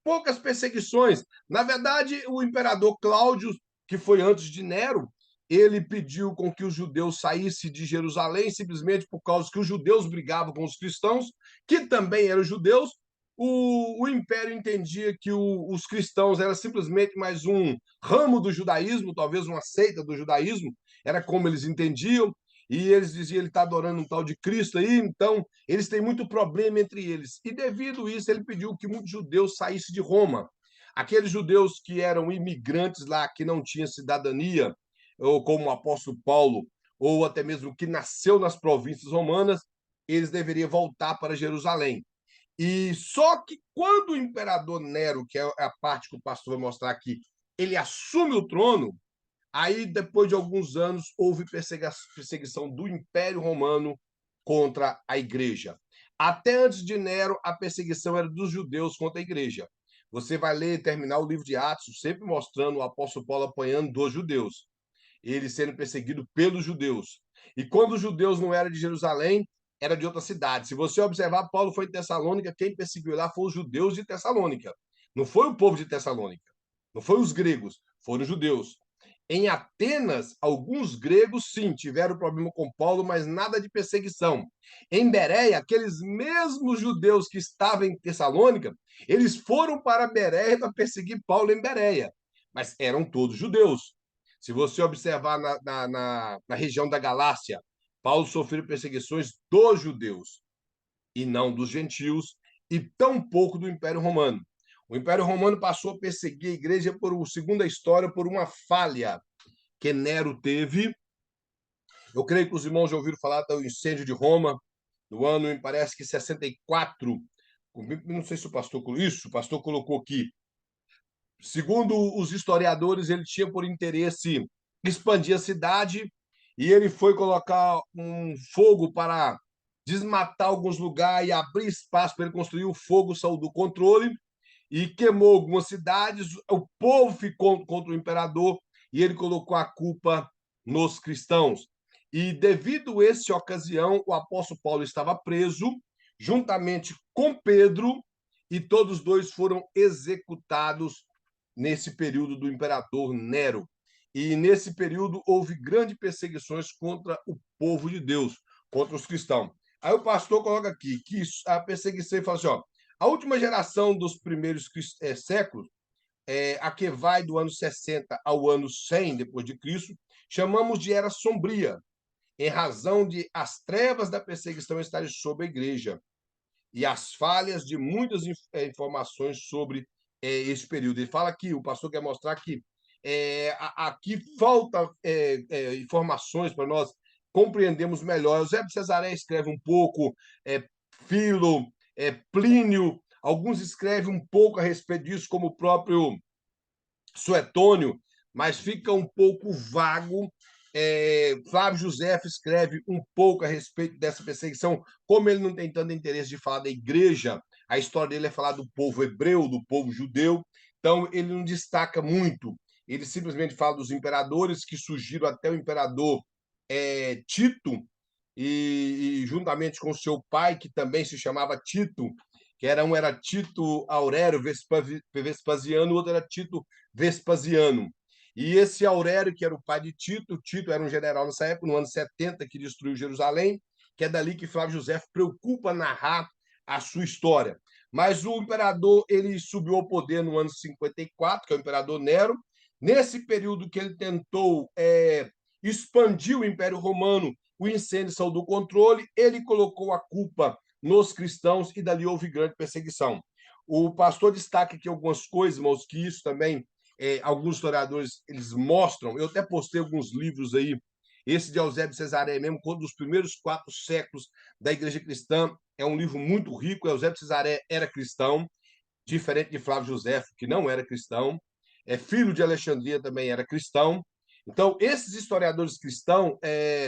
Speaker 1: poucas perseguições. Na verdade, o imperador Cláudio, que foi antes de Nero, ele pediu com que os judeus saíssem de Jerusalém simplesmente por causa que os judeus brigavam com os cristãos, que também eram judeus. O império entendia que os cristãos eram simplesmente mais um ramo do judaísmo, talvez uma seita do judaísmo, era como eles entendiam, e eles diziam ele está adorando um tal de Cristo aí, então eles têm muito problema entre eles. E devido a isso, ele pediu que muitos judeus saíssem de Roma. Aqueles judeus que eram imigrantes lá, que não tinham cidadania, ou como o apóstolo Paulo, ou até mesmo que nasceu nas províncias romanas, eles deveriam voltar para Jerusalém. E só que quando o imperador Nero, que é a parte que o pastor vai mostrar aqui, ele assume o trono, aí depois de alguns anos houve perseguição do Império Romano contra a igreja. Até antes de Nero, a perseguição era dos judeus contra a igreja. Você vai ler e terminar o livro de Atos, sempre mostrando o apóstolo Paulo apanhando dos judeus, ele sendo perseguido pelos judeus. E quando os judeus não eram de Jerusalém, era de outra cidade. Se você observar, Paulo foi em Tessalônica, quem perseguiu lá foram os judeus de Tessalônica. Não foi o povo de Tessalônica, não foi os gregos, foram os judeus. Em Atenas, alguns gregos, sim, tiveram problema com Paulo, mas nada de perseguição. Em Bereia, aqueles mesmos judeus que estavam em Tessalônica, eles foram para Bereia para perseguir Paulo em Bereia, mas eram todos judeus. Se você observar na região da Galácia, Paulo sofreu perseguições dos judeus e não dos gentios, e tampouco do Império Romano. O Império Romano passou a perseguir a igreja, segundo a história, por uma falha que Nero teve. Eu creio que os irmãos já ouviram falar do incêndio de Roma, no ano, me parece que 64. Não sei se o pastor colocou isso, o pastor colocou aqui. Segundo os historiadores, ele tinha por interesse expandir a cidade e ele foi colocar um fogo para desmatar alguns lugares e abrir espaço para ele construir. O fogo saiu do controle e queimou algumas cidades. O povo ficou contra o imperador e ele colocou a culpa nos cristãos. E devido a essa ocasião, o apóstolo Paulo estava preso, juntamente com Pedro, e todos dois foram executados nesse período do imperador Nero. E nesse período houve grandes perseguições contra o povo de Deus, contra os cristãos. Aí o pastor coloca aqui que a perseguição, ele fala assim, ó, a última geração dos primeiros séculos, a que vai do ano 60 ao ano 100 depois de Cristo, chamamos de era sombria, em razão de as trevas da perseguição estarem sobre a igreja e as falhas de muitas informações sobre esse período. Ele fala aqui, o pastor quer mostrar que aqui falta informações para nós compreendermos melhor. Eusébio de Cesareia escreve um pouco, Filo, Plínio, alguns escrevem um pouco a respeito disso, como o próprio Suetônio, mas fica um pouco vago. Flávio José escreve um pouco a respeito dessa perseguição, como ele não tem tanto interesse de falar da igreja, a história dele é falar do povo hebreu, do povo judeu, então ele não destaca muito, ele simplesmente fala dos imperadores que surgiram até o imperador Tito, e juntamente com seu pai, que também se chamava Tito, que um era Tito Aurélio Vespasiano, o outro era Tito Vespasiano. E esse Aurélio, que era o pai de Tito, Tito era um general nessa época, no ano 70, que destruiu Jerusalém, que é dali que Flávio José preocupa narrar a sua história. Mas o imperador ele subiu ao poder no ano 54, que é o imperador Nero. Nesse período que ele tentou expandir o Império Romano, o incêndio saiu do controle, ele colocou a culpa nos cristãos e dali houve grande perseguição. O pastor destaca aqui algumas coisas, irmãos, que isso também, alguns historiadores, eles mostram, eu até postei alguns livros aí, esse de Eusébio de Cesareia mesmo, um dos primeiros 4 séculos da igreja cristã, é um livro muito rico, Eusébio de Cesareia era cristão, diferente de Flávio José, que não era cristão, filho de Alexandria também era cristão. Então, esses historiadores cristãos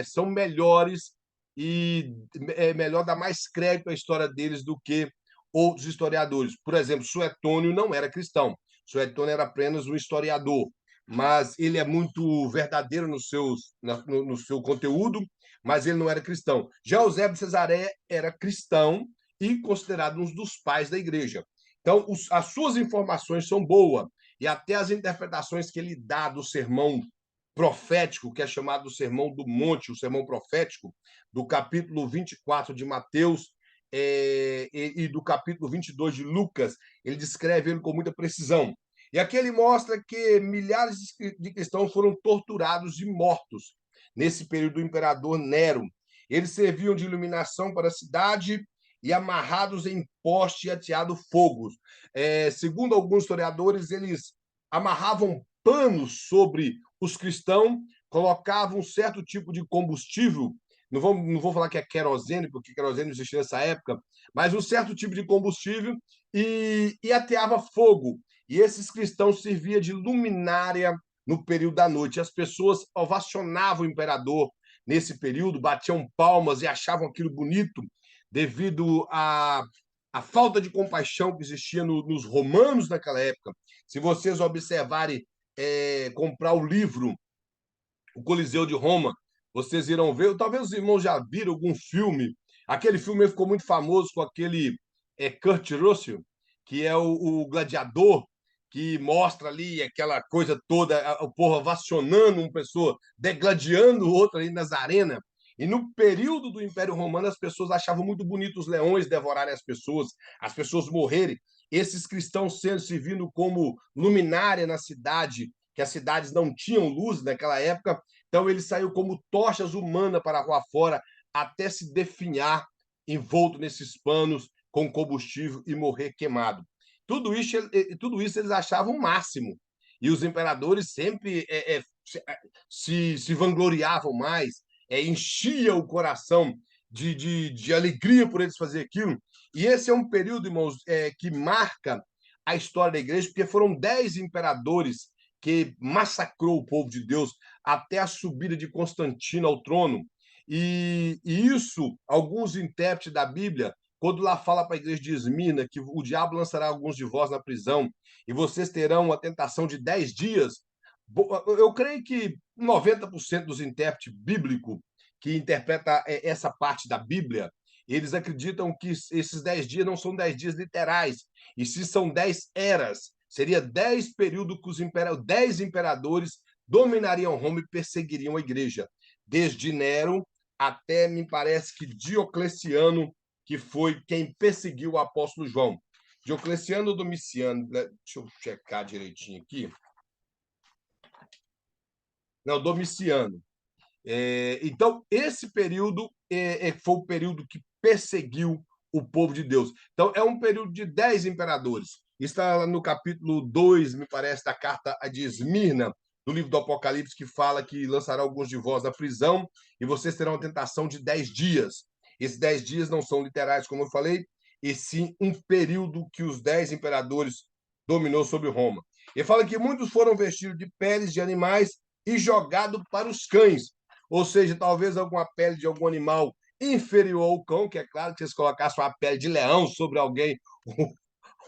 Speaker 1: são melhores e é melhor dar mais crédito à história deles do que outros historiadores. Por exemplo, Suetônio não era cristão. Suetônio era apenas um historiador, mas ele é muito verdadeiro no seu conteúdo, mas ele não era cristão. Já Eusébio de Cesareia era cristão e considerado um dos pais da igreja. Então, as suas informações são boas, e até as interpretações que ele dá do sermão profético, que é chamado do Sermão do Monte, o sermão profético, do capítulo 24 de Mateus e do capítulo 22 de Lucas, ele descreve ele com muita precisão. E aqui ele mostra que milhares de cristãos foram torturados e mortos nesse período do imperador Nero. Eles serviam de iluminação para a cidade e amarrados em poste e ateado fogos. Segundo alguns historiadores, eles amarravam panos sobre os cristãos, colocavam um certo tipo de combustível, não vou falar que é querosene, porque querosene não existia nessa época, mas um certo tipo de combustível e ateava fogo. E esses cristãos serviam de luminária no período da noite. As pessoas ovacionavam o imperador nesse período, batiam palmas e achavam aquilo bonito, devido à falta de compaixão que existia nos romanos naquela época. Se vocês observarem, comprar o livro O Coliseu de Roma, vocês irão ver, talvez os irmãos já viram algum filme, aquele filme ficou muito famoso com aquele Kurt Russell, que é o gladiador, que mostra ali aquela coisa toda, o povo ovacionando uma pessoa, degladiando outra ali nas arenas. E no período do Império Romano, as pessoas achavam muito bonito os leões devorarem as pessoas morrerem. Esses cristãos sendo servindo como luminária na cidade, que as cidades não tinham luz naquela época, então ele saiu como tochas humanas para a rua fora, até se definhar envolto nesses panos com combustível e morrer queimado. Tudo isso eles achavam o máximo. E os imperadores sempre se vangloriavam mais, enchia o coração de alegria por eles fazer aquilo. E esse é um período, irmãos, que marca a história da igreja, porque foram 10 imperadores que massacrou o povo de Deus até a subida de Constantino ao trono. E isso, alguns intérpretes da Bíblia, quando lá fala para a igreja de Esmirna que o diabo lançará alguns de vós na prisão e vocês terão uma tentação de 10 dias, eu creio que 90% dos intérpretes bíblicos que interpreta essa parte da Bíblia, eles acreditam que esses 10 dias não são 10 dias literais, e se são 10 eras, seria 10 períodos que os 10 imperadores dominariam Roma e perseguiriam a igreja, desde Nero até, me parece que Diocleciano, que foi quem perseguiu o apóstolo João. Diocleciano ou Domiciano? Deixa eu checar direitinho aqui. Não, Domiciano. Então, esse período foi o período que perseguiu o povo de Deus. Então, é um período de 10 imperadores. Está no capítulo 2, me parece, da carta de Esmirna, do livro do Apocalipse, que fala que lançará alguns de vós na prisão e vocês terão uma tentação de 10 dias. Esses 10 dias não são literais, como eu falei, e sim um período que os 10 imperadores dominou sobre Roma. Ele fala que muitos foram vestidos de peles de animais e jogados para os cães, ou seja, talvez alguma pele de algum animal inferior ao cão, que é claro que se eles colocassem uma pele de leão sobre alguém,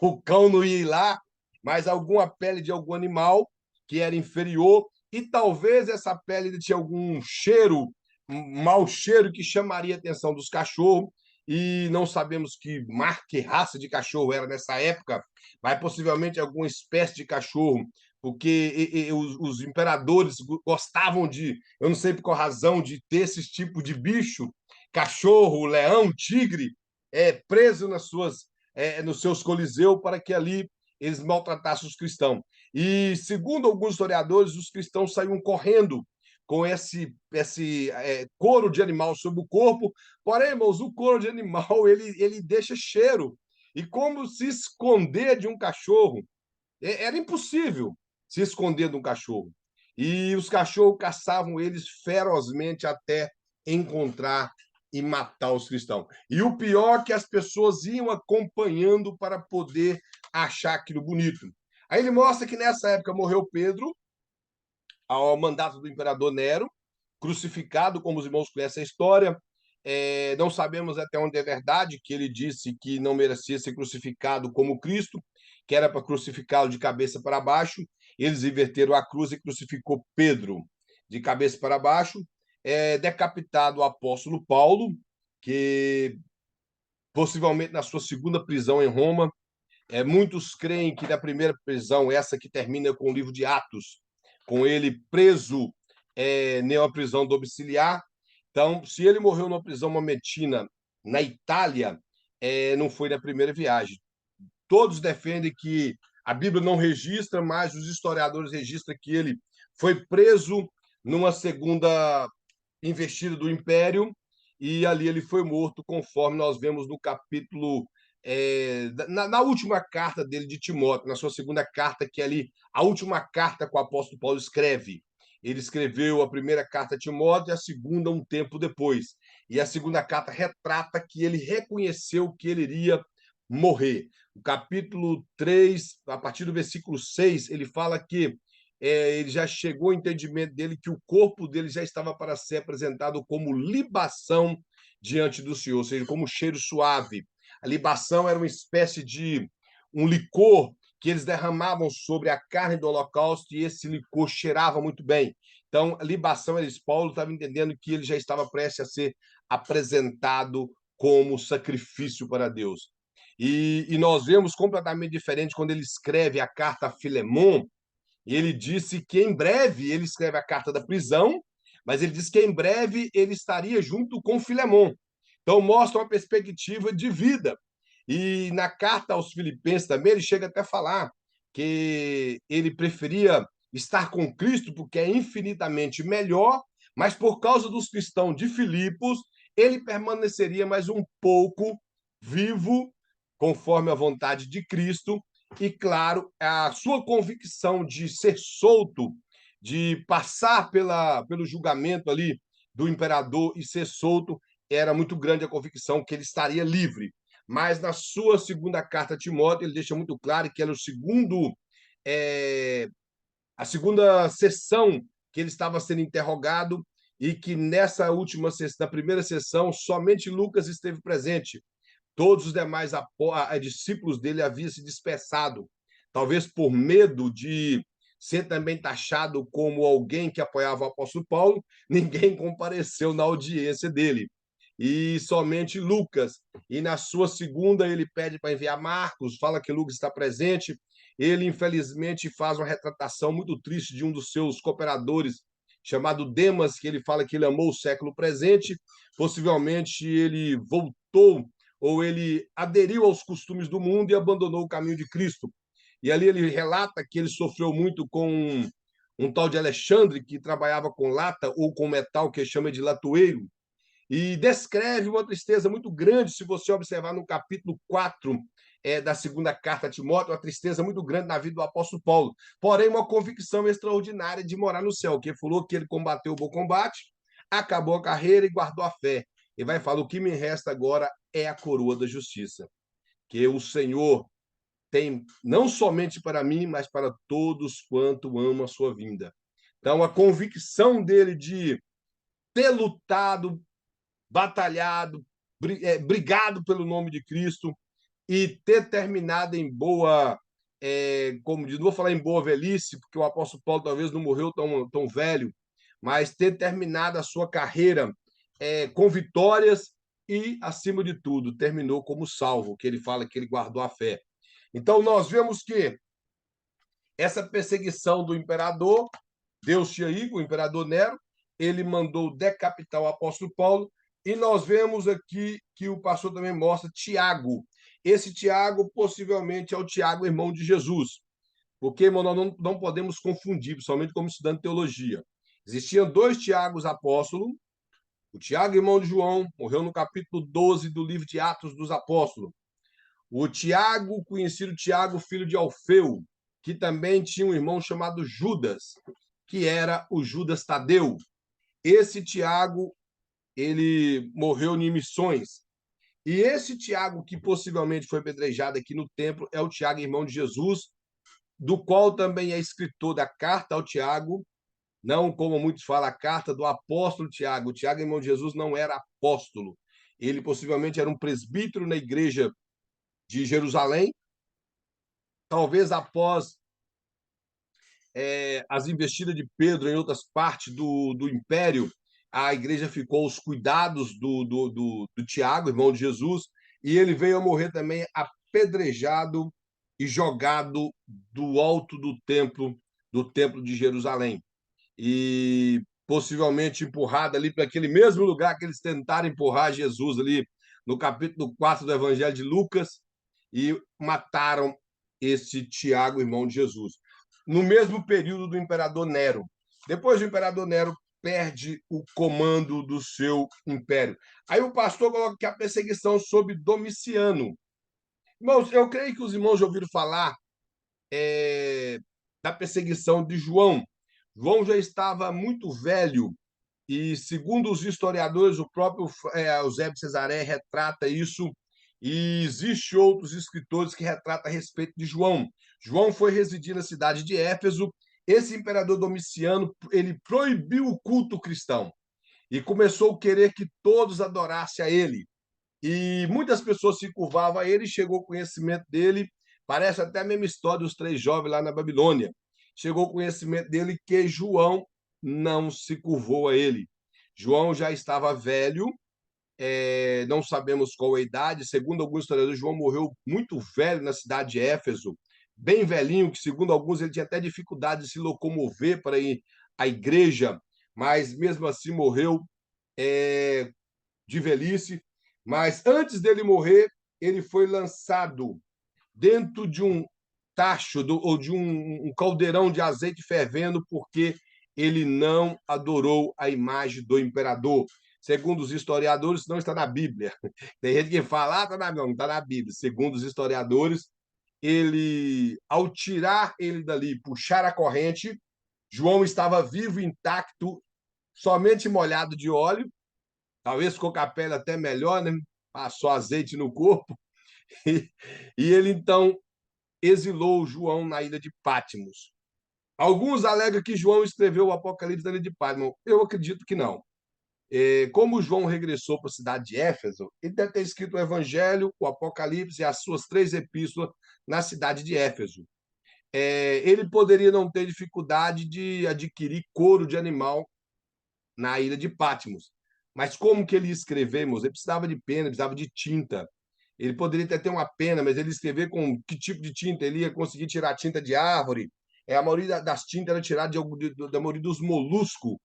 Speaker 1: o cão não ia ir lá, mas alguma pele de algum animal que era inferior, e talvez essa pele tinha algum cheiro, um mau cheiro que chamaria a atenção dos cachorros, e não sabemos que marca e raça de cachorro era nessa época, mas possivelmente alguma espécie de cachorro, porque os imperadores gostavam de, eu não sei por qual razão, de ter esse tipo de bicho, cachorro, leão, tigre, preso nos seus coliseus para que ali eles maltratassem os cristãos. E, segundo alguns historiadores, os cristãos saíam correndo com esse couro de animal sobre o corpo. Porém, irmãos, o couro de animal ele deixa cheiro. E como se esconder de um cachorro? Era impossível se esconder de um cachorro. E os cachorros caçavam eles ferozmente até encontrar e matar os cristãos. E o pior é que as pessoas iam acompanhando para poder achar aquilo bonito. Aí ele mostra que nessa época morreu Pedro, ao mandato do imperador Nero, crucificado, como os irmãos conhecem a história. Não sabemos até onde é verdade que ele disse que não merecia ser crucificado como Cristo, que era para crucificá-lo de cabeça para baixo. Eles inverteram a cruz e crucificou Pedro de cabeça para baixo. Decapitado o apóstolo Paulo, que possivelmente na sua segunda prisão em Roma. Muitos creem que na primeira prisão, essa que termina com o livro de Atos, com ele preso em uma prisão domiciliar. Então, se ele morreu numa prisão momentina na Itália, não foi na primeira viagem. Todos defendem que a Bíblia não registra, mas os historiadores registram que ele foi preso numa segunda investida do Império e ali ele foi morto, conforme nós vemos no capítulo na última carta dele de Timóteo, na sua segunda carta, que é ali a última carta que o apóstolo Paulo escreve. Ele escreveu a primeira carta a Timóteo e a segunda um tempo depois. E a segunda carta retrata que ele reconheceu que ele iria morrer. O capítulo 3, a partir do versículo 6, ele fala que ele já chegou ao entendimento dele que o corpo dele já estava para ser apresentado como libação diante do Senhor, ou seja, como cheiro suave. A libação era uma espécie de um licor que eles derramavam sobre a carne do holocausto e esse licor cheirava muito bem. Então, a libação, Paulo estava entendendo que ele já estava prestes a ser apresentado como sacrifício para Deus. E nós vemos completamente diferente quando ele escreve a carta a Filemon. Ele disse que em breve ele escreve a carta da prisão, mas ele disse que em breve ele estaria junto com Filemon. Então, mostra uma perspectiva de vida. E na carta aos Filipenses também, ele chega até a falar que ele preferia estar com Cristo porque é infinitamente melhor, mas por causa dos cristãos de Filipos, ele permaneceria mais um pouco vivo, conforme a vontade de Cristo, e, claro, a sua convicção de ser solto, de passar pelo julgamento ali do imperador e ser solto, era muito grande a convicção que ele estaria livre. Mas na sua segunda carta a Timóteo, ele deixa muito claro que era a segunda sessão que ele estava sendo interrogado e que nessa última sessão, na primeira sessão, somente Lucas esteve presente. Todos os demais discípulos dele haviam se dispersado, talvez por medo de ser também taxado como alguém que apoiava o apóstolo Paulo, ninguém compareceu na audiência dele. E somente Lucas. E na sua segunda, ele pede para enviar Marcos, fala que Lucas está presente. Ele, infelizmente, faz uma retratação muito triste de um dos seus cooperadores, chamado Demas, que ele fala que ele amou o século presente, possivelmente ele voltou ou ele aderiu aos costumes do mundo e abandonou o caminho de Cristo. E ali ele relata que ele sofreu muito com um tal de Alexandre, que trabalhava com lata ou com metal, que chama de latoeiro, e descreve uma tristeza muito grande, se você observar no capítulo 4 da segunda carta a Timóteo, uma tristeza muito grande na vida do apóstolo Paulo. Porém, uma convicção extraordinária de morar no céu, que falou que ele combateu o bom combate, acabou a carreira e guardou a fé. E vai falar: o que me resta agora é a coroa da justiça, que o Senhor tem não somente para mim, mas para todos quanto amam a sua vinda. Então, a convicção dele de ter lutado, batalhado, brigado pelo nome de Cristo e ter terminado em boa, como diz, não vou falar em boa velhice, porque o apóstolo Paulo talvez não morreu tão velho, mas ter terminado a sua carreira com vitórias e, acima de tudo, terminou como salvo, que ele fala que ele guardou a fé. Então, nós vemos que essa perseguição do imperador deu-se aí com o imperador Nero, ele mandou decapitar o apóstolo Paulo, e nós vemos aqui que o pastor também mostra Tiago. Esse Tiago possivelmente é o Tiago, irmão de Jesus, porque, irmão, nós não podemos confundir, principalmente como estudante de teologia. Existiam dois Tiagos apóstolos, o Tiago, irmão de João, morreu no capítulo 12 do livro de Atos dos Apóstolos. O Tiago, conhecido Tiago, filho de Alfeu, que também tinha um irmão chamado Judas, que era o Judas Tadeu. Esse Tiago, ele morreu em missões. E esse Tiago, que possivelmente foi apedrejado aqui no templo, é o Tiago, irmão de Jesus, do qual também é escritor da carta ao Tiago, não como muitos falam, a carta do apóstolo Tiago. O Tiago, irmão de Jesus, não era apóstolo. Ele possivelmente era um presbítero na igreja de Jerusalém, talvez após as investidas de Pedro em outras partes do império, a igreja ficou aos cuidados do Tiago, irmão de Jesus, e ele veio a morrer também apedrejado e jogado do alto do templo de Jerusalém. E possivelmente empurrado ali para aquele mesmo lugar que eles tentaram empurrar Jesus ali no capítulo 4 do Evangelho de Lucas, e mataram esse Tiago, irmão de Jesus, no mesmo período do imperador Nero. Depois do imperador Nero perde o comando do seu império. Aí o pastor coloca que a perseguição sob Domiciano. Irmãos, eu creio que os irmãos já ouviram falar da perseguição de João. João já estava muito velho e, segundo os historiadores, o próprio Eusébio Cesaré retrata isso, e existe outros escritores que retratam a respeito de João. João foi residir na cidade de Éfeso. Esse imperador Domiciano, ele proibiu o culto cristão e começou a querer que todos adorassem a ele. E muitas pessoas se curvavam a ele, chegou o conhecimento dele, parece até a mesma história dos três jovens lá na Babilônia. Chegou o conhecimento dele que João não se curvou a ele. João já estava velho, não sabemos qual a idade, segundo alguns historiadores, João morreu muito velho na cidade de Éfeso, bem velhinho, que segundo alguns ele tinha até dificuldade de se locomover para ir à igreja, mas mesmo assim morreu de velhice. Mas antes dele morrer, ele foi lançado dentro de um tacho ou de um caldeirão de azeite fervendo, porque ele não adorou a imagem do imperador. Segundo os historiadores, não está na Bíblia. Tem gente que fala, está na Bíblia. Não está na Bíblia. Segundo os historiadores, ele, ao tirar ele dali, puxar a corrente, João estava vivo, intacto, somente molhado de óleo, talvez ficou com a pele até melhor, né? Passou azeite no corpo. E ele, então, exilou João na ilha de Patmos. Alguns alegam que João escreveu o Apocalipse na ilha de Patmos. Eu acredito que não. Como João regressou para a cidade de Éfeso, ele deve ter escrito o Evangelho, o Apocalipse e as suas 3 epístolas na cidade de Éfeso. Ele poderia não ter dificuldade de adquirir couro de animal na ilha de Patmos. Mas como que ele ia escrever, moço? Ele precisava de pena, precisava de tinta. Ele poderia até ter uma pena, mas ele escrever com que tipo de tinta? Ele ia conseguir tirar tinta de árvore. A maioria das tintas era tirada da maioria dos moluscos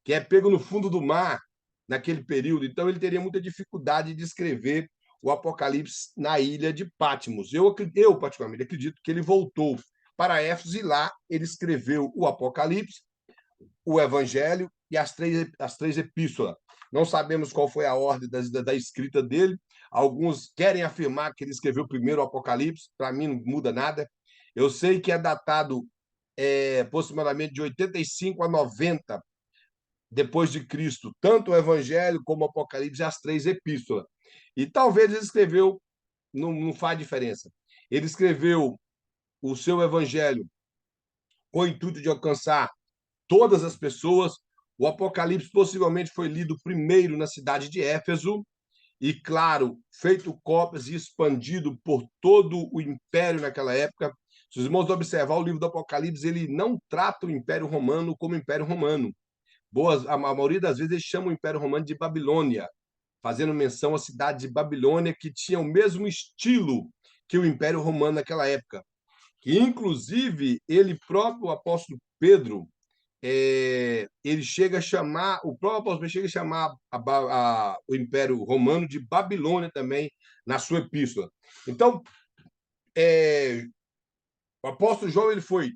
Speaker 1: que é pego no fundo do mar naquele período. Então, ele teria muita dificuldade de escrever o Apocalipse na ilha de Patmos. Eu particularmente, acredito que ele voltou para Éfeso e lá ele escreveu o Apocalipse, o Evangelho e as três epístolas. Não sabemos qual foi a ordem da escrita dele. Alguns querem afirmar que ele escreveu primeiro o Apocalipse. Para mim, não muda nada. Eu sei que é datado aproximadamente de 85 a 90 depois de Cristo, tanto o Evangelho como o Apocalipse e as três epístolas. E talvez ele escreveu, não faz diferença. Ele escreveu o seu Evangelho com o intuito de alcançar todas as pessoas. O Apocalipse possivelmente foi lido primeiro na cidade de Éfeso e, claro, feito cópias e expandido por todo o império naquela época. Se os irmãos observar o livro do Apocalipse, ele não trata o Império Romano como Império Romano. A maioria das vezes ele chama o Império Romano de Babilônia, fazendo menção à cidade de Babilônia, que tinha o mesmo estilo que o Império Romano naquela época. Que, inclusive, ele próprio, o apóstolo Pedro, ele chega a chamar, o próprio apóstolo Pedro chega a chamar o Império Romano de Babilônia também, na sua epístola. Então, o apóstolo João ele foi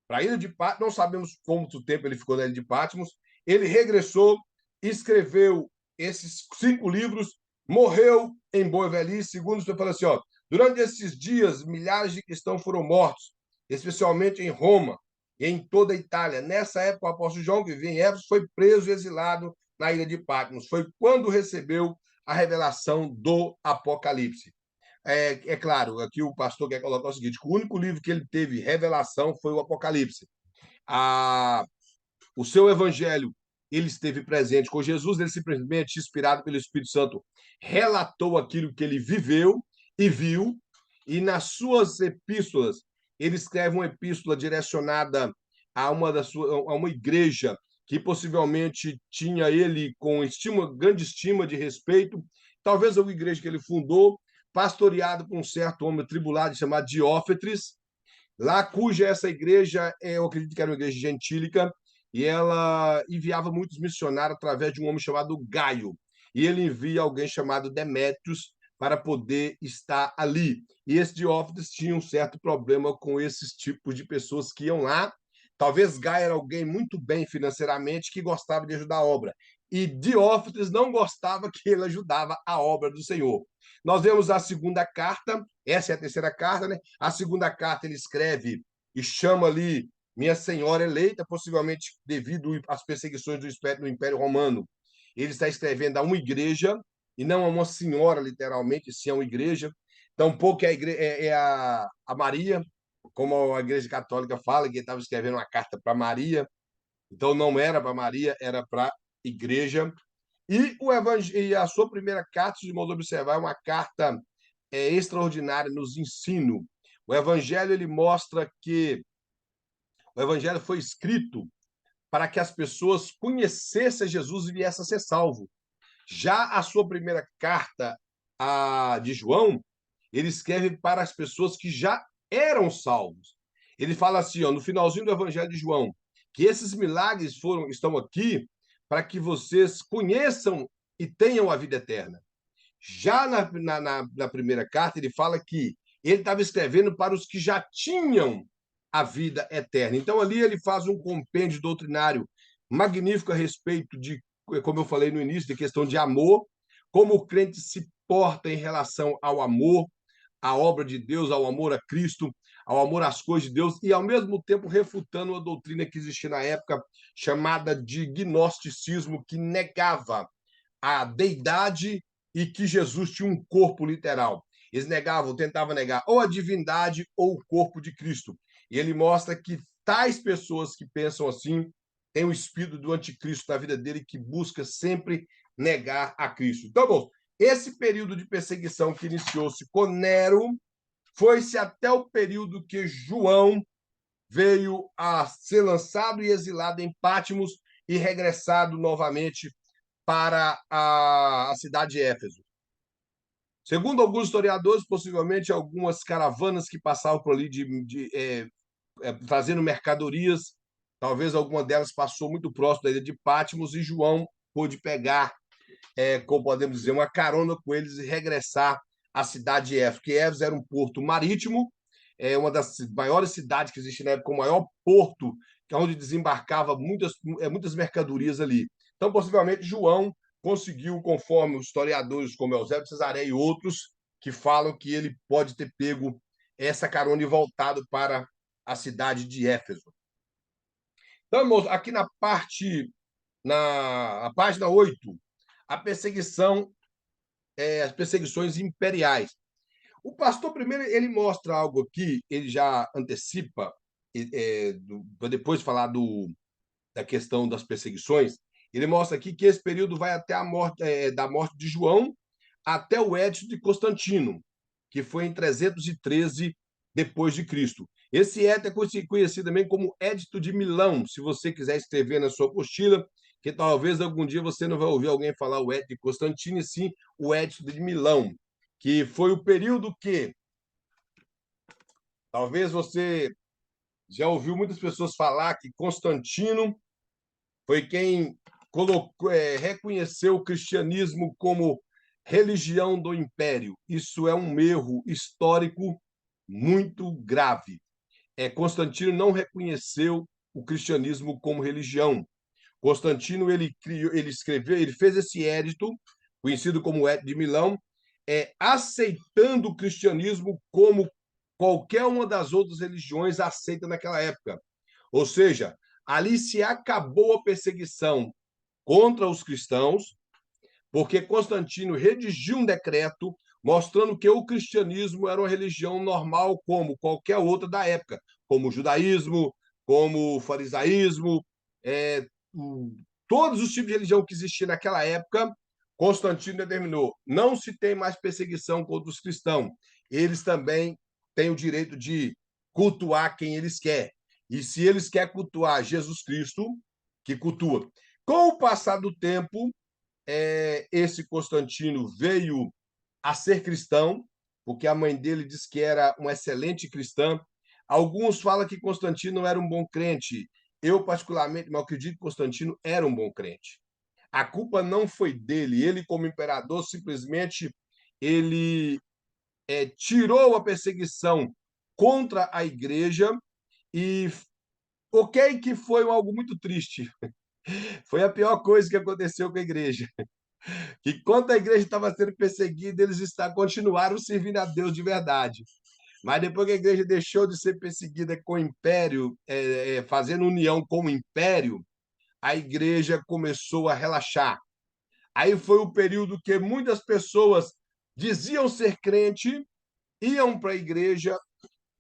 Speaker 1: para a ilha de Patmos, não sabemos quanto tempo ele ficou na ilha de Patmos, ele regressou, escreveu esses 5 livros, morreu em boa velhice, segundo você fala assim, ó, durante esses dias, milhares de cristãos foram mortos, especialmente em Roma e em toda a Itália. Nessa época, o apóstolo João, que vivia em Éfeso, foi preso e exilado na ilha de Patmos. Foi quando recebeu a revelação do Apocalipse. Claro, aqui o pastor quer colocar o seguinte: que o único livro que ele teve revelação foi o Apocalipse. A, o seu evangelho, ele esteve presente com Jesus, ele simplesmente, inspirado pelo Espírito Santo, relatou aquilo que ele viveu e viu, e nas suas epístolas, ele escreve uma epístola direcionada a uma igreja que possivelmente tinha ele com grande estima de respeito, talvez uma igreja que ele fundou, pastoreado por um certo homem tribulado chamado Diófetres, lá cuja essa igreja, eu acredito que era uma igreja gentílica, e ela enviava muitos missionários através de um homem chamado Gaio. E ele envia alguém chamado Demétrios para poder estar ali. E esse Diófetes tinha um certo problema com esses tipos de pessoas que iam lá. Talvez Gaio era alguém muito bem financeiramente que gostava de ajudar a obra. E Diófetes não gostava que ele ajudava a obra do Senhor. Nós vemos a segunda carta, essa é a terceira carta, né? A segunda carta ele escreve e chama ali minha senhora eleita, possivelmente devido às perseguições do Império Romano. Ele está escrevendo a uma igreja, e não a uma senhora, literalmente, sim a uma igreja. Tampouco a Maria, como a Igreja Católica fala, que ele estava escrevendo uma carta para Maria. Então, não era para Maria, era para a igreja. E a sua primeira carta, se os irmãos observar, é uma carta extraordinária nos ensino. O Evangelho ele mostra que o Evangelho foi escrito para que as pessoas conhecessem Jesus e viessem a ser salvos. Já a sua primeira carta de João, ele escreve para as pessoas que já eram salvos. Ele fala assim, ó, no finalzinho do Evangelho de João, que esses milagres estão aqui para que vocês conheçam e tenham a vida eterna. Já na primeira carta, ele fala que ele estava escrevendo para os que já tinham a vida eterna. Então, ali ele faz um compêndio doutrinário magnífico a respeito de, como eu falei no início, de questão de amor, como o crente se porta em relação ao amor, à obra de Deus, ao amor a Cristo, ao amor às coisas de Deus, e ao mesmo tempo refutando uma doutrina que existia na época chamada de gnosticismo, que negava a deidade e que Jesus tinha um corpo literal. Eles negavam, tentavam negar ou a divindade ou o corpo de Cristo. E ele mostra que tais pessoas que pensam assim têm o espírito do anticristo na vida dele que busca sempre negar a Cristo. Então, bom, esse período de perseguição que iniciou-se com Nero foi-se até o período que João veio a ser lançado e exilado em Patmos e regressado novamente para a cidade de Éfeso. Segundo alguns historiadores, possivelmente algumas caravanas que passavam por ali trazendo mercadorias Talvez alguma delas passou muito próximo da ilha de Patmos e João pôde pegar, como podemos dizer, uma carona com eles e regressar à cidade de Éfeso, que Éfeso era um porto marítimo, uma das maiores cidades que existe na época, o maior porto, que é onde desembarcava muitas mercadorias ali. Então, possivelmente, João conseguiu, conforme os historiadores como Eusébio de Cesareia e outros, que falam que ele pode ter pego essa carona e voltado para a cidade de Éfeso. Então, irmãos, aqui na página 8, a perseguição, as perseguições imperiais. O pastor, primeiro, ele mostra algo aqui, ele já antecipa, para depois falar da questão das perseguições, ele mostra aqui que esse período vai até a morte, da morte de João até o Edito de Constantino, que foi em 313 depois de Cristo. Esse Edito é conhecido também como Edito de Milão, se você quiser escrever na sua apostila, que talvez algum dia você não vai ouvir alguém falar o Edito de Constantino, e sim o Edito de Milão, que foi o período que talvez você já ouviu muitas pessoas falar que Constantino foi quem reconheceu o cristianismo como religião do império. Isso é um erro histórico muito grave. Constantino não reconheceu o cristianismo como religião. Constantino ele escreveu, ele fez esse édito, conhecido como Édito de Milão, aceitando o cristianismo como qualquer uma das outras religiões aceita naquela época. Ou seja, ali se acabou a perseguição contra os cristãos, porque Constantino redigiu um decreto mostrando que o cristianismo era uma religião normal como qualquer outra da época, como o judaísmo, como o farisaísmo, é, todos os tipos de religião que existiam naquela época, Constantino determinou, não se tem mais perseguição contra os cristãos. Eles também têm o direito de cultuar quem eles querem. E se eles querem cultuar Jesus Cristo, que cultua. Com o passar do tempo, esse Constantino veio a ser cristão, porque a mãe dele disse que era uma excelente cristã. Alguns falam que Constantino era um bom crente. Eu, particularmente, não acredito que Constantino era um bom crente. A culpa não foi dele. Ele, como imperador, simplesmente ele tirou a perseguição contra a igreja e, ok, que foi algo muito triste. Foi a pior coisa que aconteceu com a igreja. Que quando a igreja estava sendo perseguida, continuaram servindo a Deus de verdade. Mas depois que a igreja deixou de ser perseguida com o império, fazendo união com o império, a igreja começou a relaxar. Aí foi o período que muitas pessoas diziam ser crente, iam para a igreja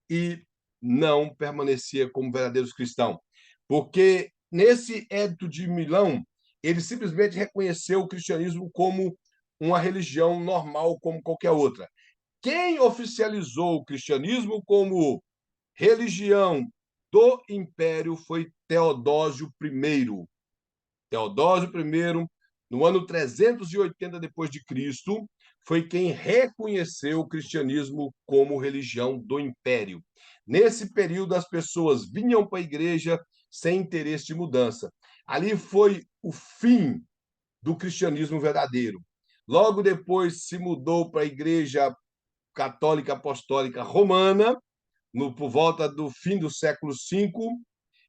Speaker 1: e não permanecia como verdadeiros cristãos. Porque nesse Édito de Milão, ele simplesmente reconheceu o cristianismo como uma religião normal, como qualquer outra. Quem oficializou o cristianismo como religião do império foi Teodósio I. Teodósio I, no ano 380 depois de Cristo, foi quem reconheceu o cristianismo como religião do império. Nesse período, as pessoas vinham para a igreja sem interesse de mudança. Ali foi o fim do cristianismo verdadeiro. Logo depois se mudou para a igreja católica apostólica romana, por volta do fim do século V,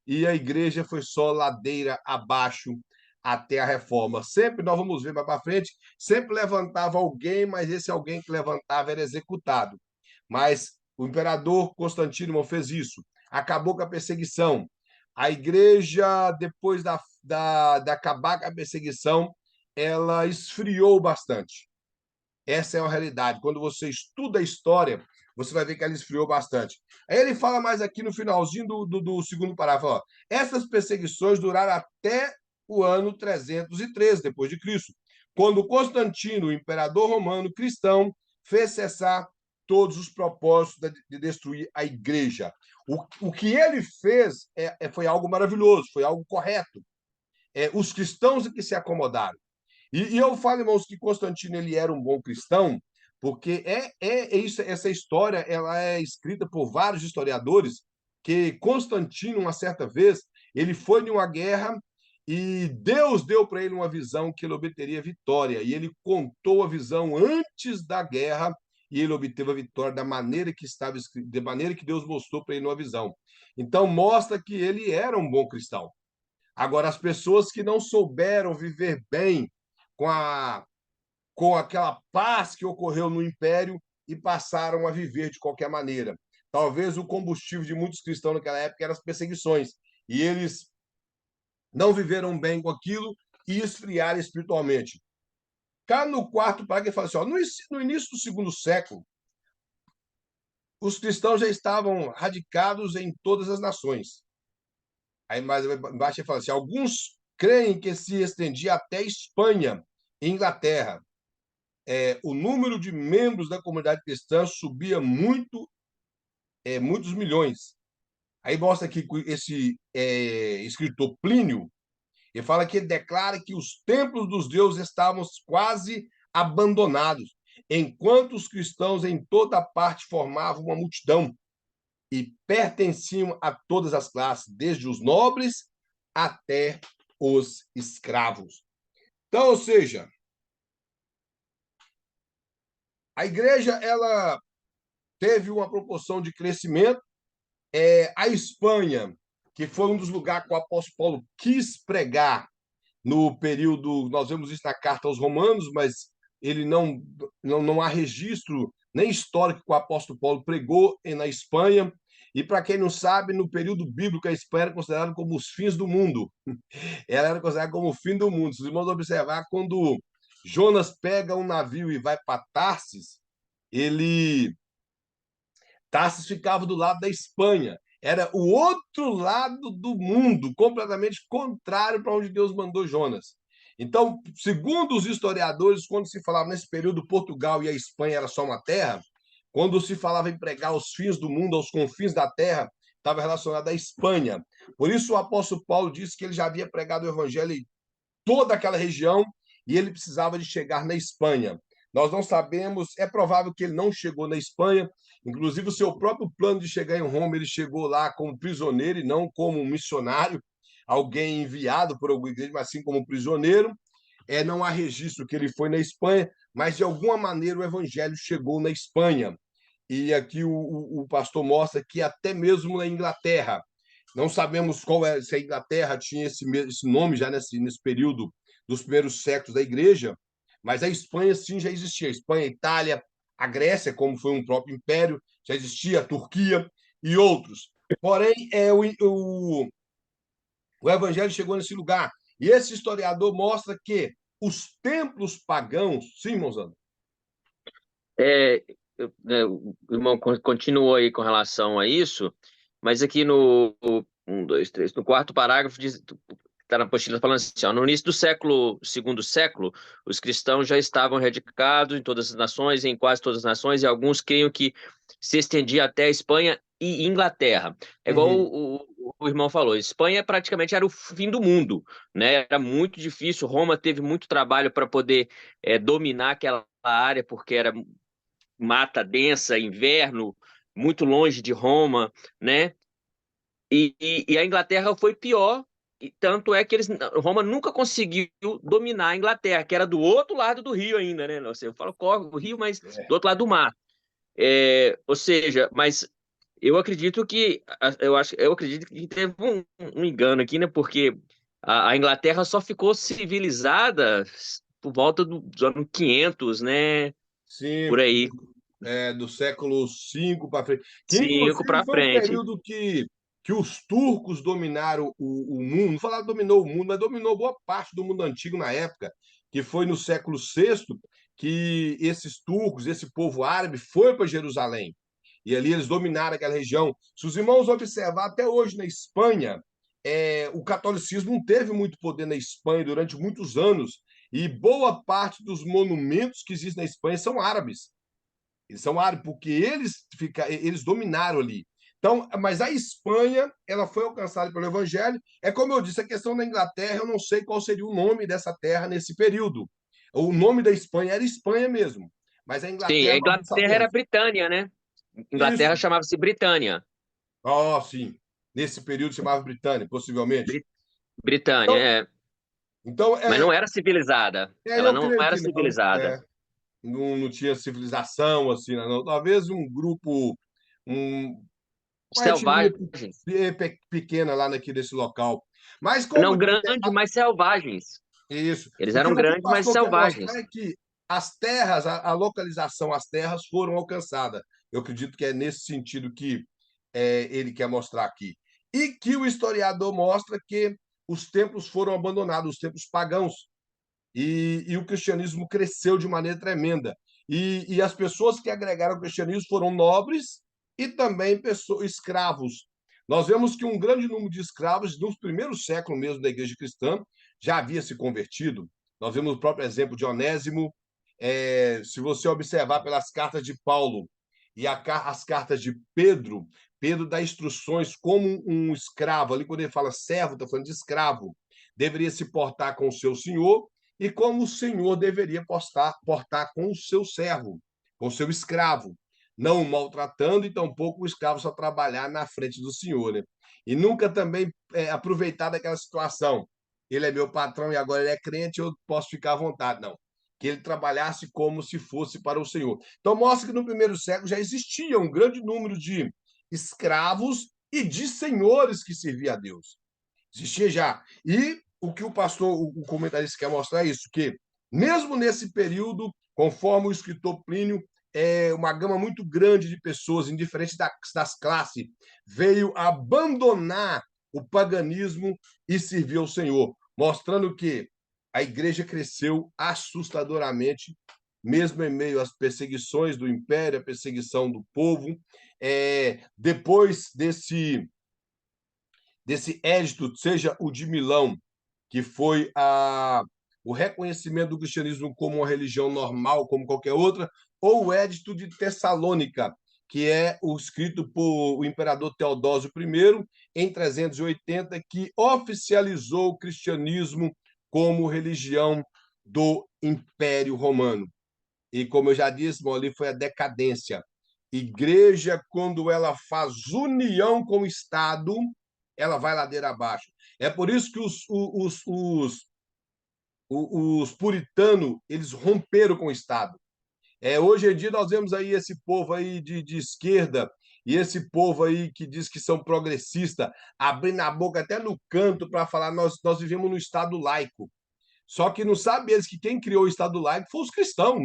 Speaker 1: e a igreja foi só ladeira abaixo até a reforma. Sempre, nós vamos ver mais para frente, sempre levantava alguém, mas esse alguém que levantava era executado. Mas o imperador Constantino não fez isso. Acabou com a perseguição. A igreja, depois de acabar com a perseguição, ela esfriou bastante. Essa é uma realidade. Quando você estuda a história, você vai ver que ela esfriou bastante. Aí ele fala mais aqui no finalzinho do segundo parágrafo. Ó, essas perseguições duraram até o ano 313 depois de Cristo, quando Constantino, o imperador romano cristão, fez cessar todos os propósitos de destruir a igreja. O que ele fez foi algo maravilhoso, foi algo correto. Os cristãos que se acomodaram. E eu falo, irmãos, que Constantino ele era um bom cristão, porque essa história ela é escrita por vários historiadores, que Constantino, uma certa vez, ele foi em uma guerra e Deus deu para ele uma visão que ele obteria vitória. E ele contou a visão antes da guerra e ele obteve a vitória da maneira que estava escrito, da maneira que Deus mostrou para ele numa visão. Então mostra que ele era um bom cristão. Agora, as pessoas que não souberam viver bem com com aquela paz que ocorreu no Império e passaram a viver de qualquer maneira. Talvez o combustível de muitos cristãos naquela época eram as perseguições. E eles não viveram bem com aquilo e esfriaram espiritualmente. Cá no quarto parágrafo, ele fala assim: ó, no início do segundo século, os cristãos já estavam radicados em todas as nações. Aí mais embaixo ele fala assim: alguns creem que se estendia até Espanha e Inglaterra. O número de membros da comunidade cristã subia muito, muitos milhões. Aí mostra aqui que esse escritor Plínio, ele fala que ele declara que os templos dos deuses estavam quase abandonados, enquanto os cristãos em toda parte formavam uma multidão e pertenciam a todas as classes, desde os nobres até os escravos. Então, ou seja, a igreja ela teve uma proporção de crescimento. A Espanha, que foi um dos lugares que o apóstolo Paulo quis pregar no período, nós vemos isso na carta aos Romanos, mas ele não há registro nem histórico que o apóstolo Paulo pregou na Espanha. E para quem não sabe, no período bíblico, a Espanha era considerada como os fins do mundo. Ela era considerada como o fim do mundo. Se os irmãos observar, quando Jonas pega um navio e vai para Tarsis, ele Tarsis ficava do lado da Espanha. Era o outro lado do mundo, completamente contrário para onde Deus mandou Jonas. Então, segundo os historiadores, quando se falava nesse período Portugal e a Espanha era só uma terra, quando se falava em pregar aos fins do mundo, aos confins da terra, estava relacionado à Espanha. Por isso o apóstolo Paulo disse que ele já havia pregado o evangelho em toda aquela região e ele precisava de chegar na Espanha. Nós não sabemos, é provável que ele não chegou na Espanha, inclusive o seu próprio plano de chegar em Roma, ele chegou lá como prisioneiro e não como um missionário, alguém enviado por alguma igreja, mas sim como prisioneiro. Não há registro que ele foi na Espanha, mas de alguma maneira o evangelho chegou na Espanha. E aqui o pastor mostra que até mesmo na Inglaterra, não sabemos se a Inglaterra tinha esse nome já nesse período dos primeiros séculos da igreja, mas a Espanha sim já existia. A Espanha, a Itália, a Grécia, como foi um próprio império, já existia, a Turquia e outros. Porém, o evangelho chegou nesse lugar. E esse historiador mostra que os templos pagãos. Sim, Monzano?
Speaker 2: O irmão continuou aí com relação a isso, mas aqui no um, dois, três, no quarto parágrafo está na apostila falando assim, ó, no início do segundo século, os cristãos já estavam radicados em todas as nações, em quase todas as nações, e alguns creiam que se estendia até a Espanha e Inglaterra. É igual
Speaker 1: Uhum.
Speaker 2: o irmão falou, Espanha praticamente era o fim do mundo, né? Era muito difícil, Roma teve muito trabalho para poder dominar aquela área, porque era mata densa, inverno, muito longe de Roma, né? E a Inglaterra foi pior, e tanto é que Roma nunca conseguiu dominar a Inglaterra, que era do outro lado do rio ainda, né? Eu falo o rio, mas do outro lado do mar. Ou seja, mas eu acredito que eu acredito que teve um engano aqui, né? Porque a Inglaterra só ficou civilizada por volta dos anos 500, né?
Speaker 1: Sim,
Speaker 2: Por aí,
Speaker 1: do século V para frente, que
Speaker 2: 5
Speaker 1: inclusive
Speaker 2: para
Speaker 1: foi um
Speaker 2: frente.
Speaker 1: período que os turcos dominaram o mundo, não falar dominou o mundo, mas dominou boa parte do mundo antigo na época, que foi no século VI que esses turcos, esse povo árabe foi para Jerusalém. E ali eles dominaram aquela região. Se os irmãos observar, até hoje na Espanha, o catolicismo não teve muito poder na Espanha durante muitos anos, e boa parte dos monumentos que existem na Espanha são árabes. Eles são árabes porque eles dominaram ali. Então, mas a Espanha, ela foi alcançada pelo Evangelho. É como eu disse, a questão da Inglaterra, eu não sei qual seria o nome dessa terra nesse período. O nome da Espanha era Espanha mesmo, mas a
Speaker 2: Sim, a
Speaker 1: Inglaterra nós não
Speaker 2: Inglaterra era
Speaker 1: sabemos.
Speaker 2: Britânia, né? Inglaterra
Speaker 1: Isso.
Speaker 2: chamava-se Britânia.
Speaker 1: Oh, sim. nesse período chamava Britânia, possivelmente.
Speaker 2: Bri- Britânia,
Speaker 1: Então,
Speaker 2: é.
Speaker 1: então
Speaker 2: Mas não era civilizada. Ela
Speaker 1: eu
Speaker 2: não
Speaker 1: creio
Speaker 2: era
Speaker 1: que não.
Speaker 2: civilizada.
Speaker 1: Não tinha civilização assim, não. Talvez um grupo, um, uma etnia
Speaker 2: Selvagens.
Speaker 1: pequena lá nesse local. Mas
Speaker 2: Não
Speaker 1: como
Speaker 2: grandes, mas selvagens.
Speaker 1: isso,
Speaker 2: Eles eram
Speaker 1: o que o
Speaker 2: grandes, mas
Speaker 1: pastor quer mostrar
Speaker 2: selvagens.
Speaker 1: é que as terras, a localização, as terras foram alcançadas. Eu acredito que é nesse sentido que ele quer mostrar aqui. E que o historiador mostra que os templos foram abandonados, os templos pagãos, e o cristianismo cresceu de maneira tremenda. E as pessoas que agregaram o cristianismo foram nobres e também escravos. Nós vemos que um grande número de escravos, nos primeiros séculos mesmo da igreja cristã, já havia se convertido. Nós vemos o próprio exemplo de Onésimo. Se você observar pelas cartas de Paulo e as cartas de Pedro, Pedro dá instruções como um escravo, ali quando ele fala servo, está falando de escravo, deveria se portar com o seu senhor e como o senhor deveria portar com o seu servo, com o seu escravo, não o maltratando e tampouco o escravo só trabalhar na frente do senhor, né? E nunca também aproveitar daquela situação. Ele é meu patrão e agora ele é crente, eu posso ficar à vontade. Não. Que ele trabalhasse como se fosse para o Senhor. Então, mostra que no primeiro século já existia um grande número de escravos e de senhores que serviam a Deus. Existia já. E o que o pastor, o comentarista quer mostrar é isso, que mesmo nesse período, conforme o escritor Plínio, uma gama muito grande de pessoas, indiferente das classes, veio abandonar o paganismo e servir ao Senhor, mostrando que a igreja cresceu assustadoramente, mesmo em meio às perseguições do império, a perseguição do povo. Depois desse édito, seja o de Milão, que foi o reconhecimento do cristianismo como uma religião normal, como qualquer outra, ou o édito de Tessalônica, que é o escrito por o imperador Teodósio I, em 380, que oficializou o cristianismo como religião do Império Romano. E, como eu já disse, ali foi a decadência. Igreja, quando ela faz união com o Estado, ela vai ladeira abaixo. É por isso que os puritanos eles romperam com o Estado. Hoje em dia nós vemos aí esse povo aí de esquerda e esse povo aí que diz que são progressistas, abrindo a boca até no canto para falar nós vivemos no Estado laico. Só que não sabe eles que quem criou o Estado laico foi os cristãos,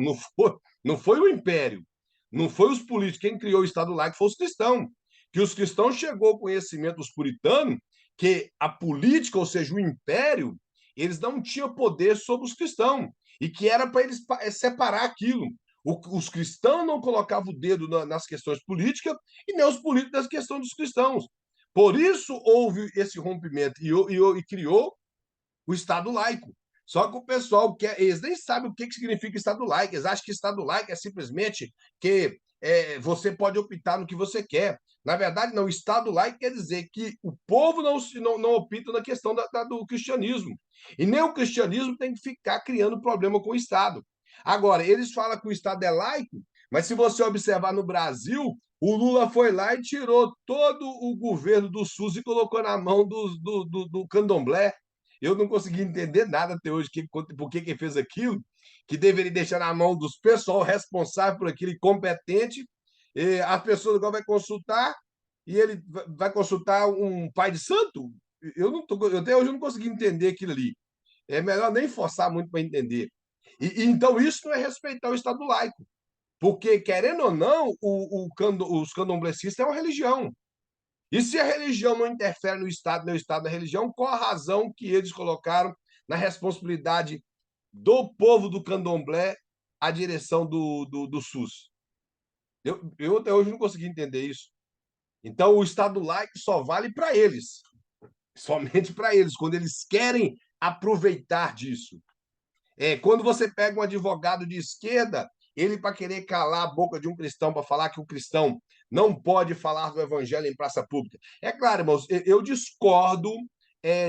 Speaker 1: não foi o império, não foi os políticos. Quem criou o Estado laico foi os cristãos. Que os cristãos chegou ao conhecimento dos puritanos que a política, ou seja, o império, eles não tinham poder sobre os cristãos e que era para eles separar aquilo. Os cristãos não colocavam o dedo nas questões políticas e nem os políticos nas questões dos cristãos. Por isso houve esse rompimento e criou o Estado laico. Só que o pessoal quer, eles nem sabem o que significa Estado laico. Eles acham que Estado laico é simplesmente que você pode optar no que você quer. Na verdade, não. Estado laico quer dizer que o povo não opta na questão do cristianismo. E nem o cristianismo tem que ficar criando problema com o Estado. Agora, eles falam que o Estado é laico, mas se você observar no Brasil, o Lula foi lá e tirou todo o governo do SUS e colocou na mão do candomblé. Eu não consegui entender nada até hoje por que fez aquilo, que deveria deixar na mão dos pessoal responsável por aquilo, competente. A pessoa agora vai consultar e ele vai consultar um pai de santo. Até hoje eu não consegui entender aquilo ali. É melhor nem forçar muito para entender. Então isso não é respeitar o Estado laico, porque querendo ou não, os candomblecistas é uma religião. E se a religião não interfere no Estado, no Estado na religião, qual a razão que eles colocaram na responsabilidade do povo do candomblé a direção do SUS? Eu até hoje não consegui entender isso. Então, o Estado laico só vale para eles, somente para eles, quando eles querem aproveitar disso. Quando você pega um advogado de esquerda, ele, para querer calar a boca de um cristão, para falar que o cristão não pode falar do evangelho em praça pública. É claro, irmãos, eu discordo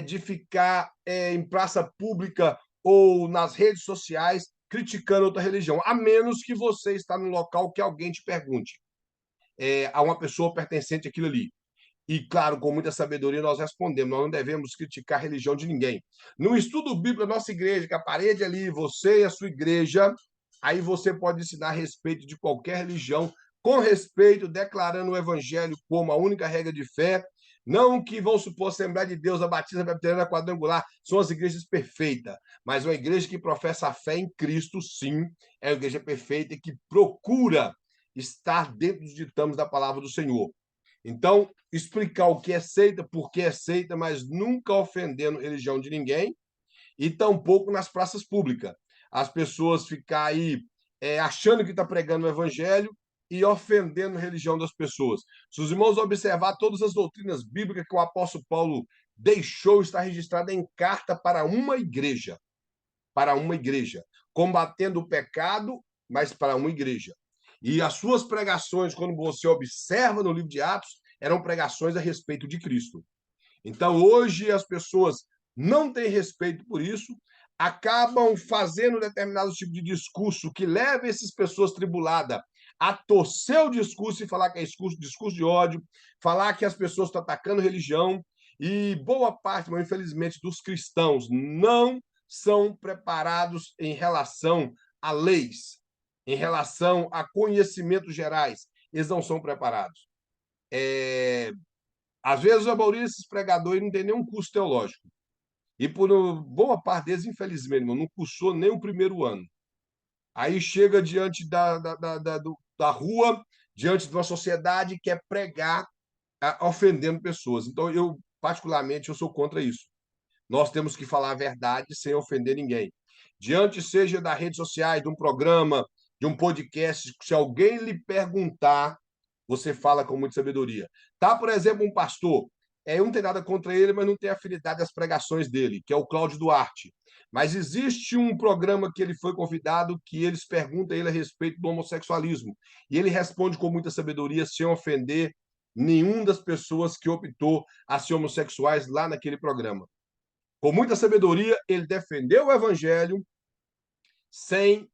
Speaker 1: de ficar em praça pública ou nas redes sociais criticando outra religião, a menos que você está num local que alguém te pergunte a uma pessoa pertencente àquilo ali. E, claro, com muita sabedoria, nós respondemos. Nós não devemos criticar a religião de ninguém. No estudo bíblico da nossa igreja, que a parede ali, você e a sua igreja, aí você pode ensinar a respeito de qualquer religião, com respeito, declarando o evangelho como a única regra de fé. Não que, vão supor, Assembleia de Deus, a Batista Presbiteriana Quadrangular, são as igrejas perfeitas, mas uma igreja que professa a fé em Cristo, sim, é uma igreja perfeita e que procura estar dentro dos ditames da palavra do Senhor. Então, explicar o que é seita, por que é seita, mas nunca ofendendo religião de ninguém, e tampouco nas praças públicas. As pessoas ficar aí achando que está pregando o evangelho e ofendendo a religião das pessoas. Se os irmãos observar todas as doutrinas bíblicas que o apóstolo Paulo deixou, está registrada em carta para uma igreja, combatendo o pecado, mas para uma igreja. E as suas pregações, quando você observa no livro de Atos, eram pregações a respeito de Cristo. Então, hoje, as pessoas não têm respeito por isso, acabam fazendo determinado tipo de discurso que leva essas pessoas tribuladas a torcer o discurso e falar que é discurso de ódio, falar que as pessoas estão atacando religião, e boa parte, mas infelizmente, dos cristãos não são preparados em relação a leis, em relação a conhecimentos gerais. Eles não são preparados. Às vezes, a maioria desses pregadores não tem nenhum curso teológico. E por boa parte deles, infelizmente, não cursou nem o primeiro ano. Aí chega diante da rua, diante de uma sociedade que quer pregar ofendendo pessoas. Então, eu, particularmente, eu sou contra isso. Nós temos que falar a verdade sem ofender ninguém. Diante, seja das redes sociais, de um programa, de um podcast, se alguém lhe perguntar, você fala com muita sabedoria. Tá, por exemplo, um pastor, eu não tenho nada contra ele, mas não tenho afinidade às pregações dele, que é o Cláudio Duarte. Mas existe um programa que ele foi convidado que eles perguntam a ele a respeito do homossexualismo. E ele responde com muita sabedoria, sem ofender nenhuma das pessoas que optou a ser homossexuais lá naquele programa. Com muita sabedoria, ele defendeu o evangelho sem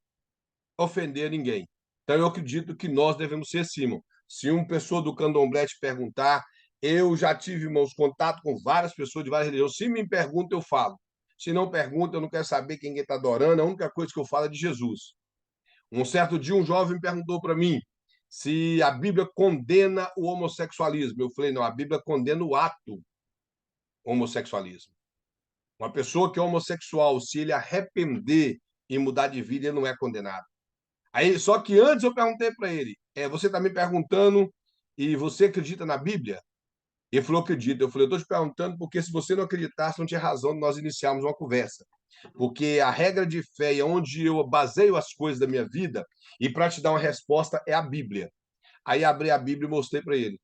Speaker 1: ofender ninguém. Então, eu acredito que nós devemos ser assim. Se uma pessoa do candomblé te perguntar, eu já tive, irmãos, contato com várias pessoas de várias religiões. Se me pergunta, eu falo. Se não pergunta, eu não quero saber quem está adorando. A única coisa que eu falo é de Jesus. Um certo dia, um jovem perguntou para mim se a Bíblia condena o homossexualismo. Eu falei, não, a Bíblia condena o ato homossexualismo. Uma pessoa que é homossexual, se ele arrepender e mudar de vida, ele não é condenado. Aí, só que antes eu perguntei para ele, você está me perguntando e você acredita na Bíblia? Ele falou, acredita. Eu falei, eu estou te perguntando porque se você não acreditasse, não tinha razão de nós iniciarmos uma conversa. Porque a regra de fé é onde eu baseio as coisas da minha vida e para te dar uma resposta é a Bíblia. Aí abri a Bíblia e mostrei para ele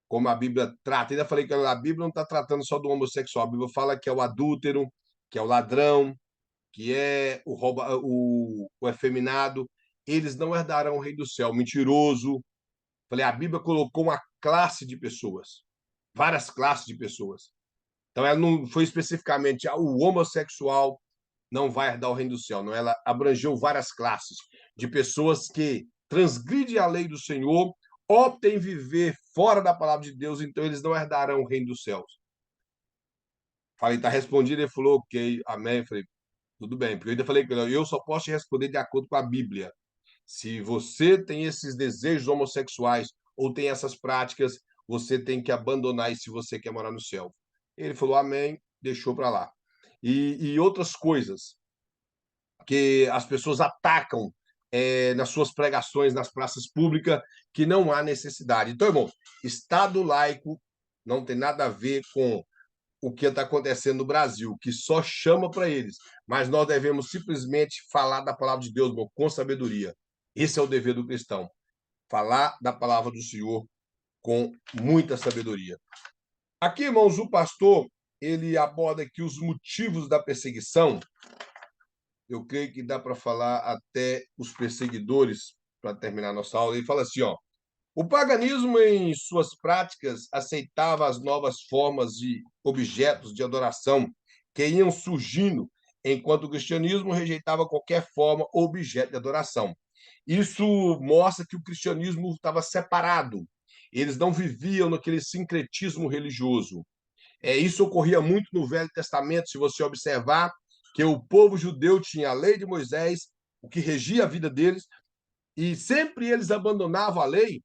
Speaker 1: como a Bíblia trata. Ainda falei que a Bíblia não está tratando só do homossexual. A Bíblia fala que é o adúltero, que é o ladrão, que é o efeminado. Eles não herdarão o reino do céu. Mentiroso. Falei, a Bíblia colocou uma classe de pessoas, várias classes de pessoas. Então, ela não foi especificamente o homossexual não vai herdar o reino do céu. Não, ela abrangeu várias classes de pessoas que transgridem a lei do Senhor, optem em viver fora da palavra de Deus, então eles não herdarão o reino dos céus. Falei, está respondido. Ele falou, ok, amém. Falei, tudo bem, porque eu ainda falei que eu só posso te responder de acordo com a Bíblia. Se você tem esses desejos homossexuais ou tem essas práticas, você tem que abandonar isso se você quer morar no céu. Ele falou amém, deixou para lá. E outras coisas que as pessoas atacam nas suas pregações, nas praças públicas, que não há necessidade. Então, irmão, Estado laico não tem nada a ver com o que está acontecendo no Brasil, que só chama para eles. Mas nós devemos simplesmente falar da palavra de Deus, irmão, com sabedoria. Esse é o dever do cristão. Falar da palavra do Senhor com muita sabedoria. Aqui, irmãos, o pastor, ele aborda aqui os motivos da perseguição. Eu creio que dá para falar até os perseguidores, para terminar nossa aula. Ele fala assim, ó, o paganismo, em suas práticas, aceitava as novas formas de objetos de adoração que iam surgindo, enquanto o cristianismo rejeitava qualquer forma ou objeto de adoração. Isso mostra que o cristianismo estava separado. eles não viviam naquele sincretismo religioso. Isso ocorria muito no Velho Testamento, se você observar, que o povo judeu tinha a lei de Moisés, o que regia a vida deles, e sempre eles abandonavam a lei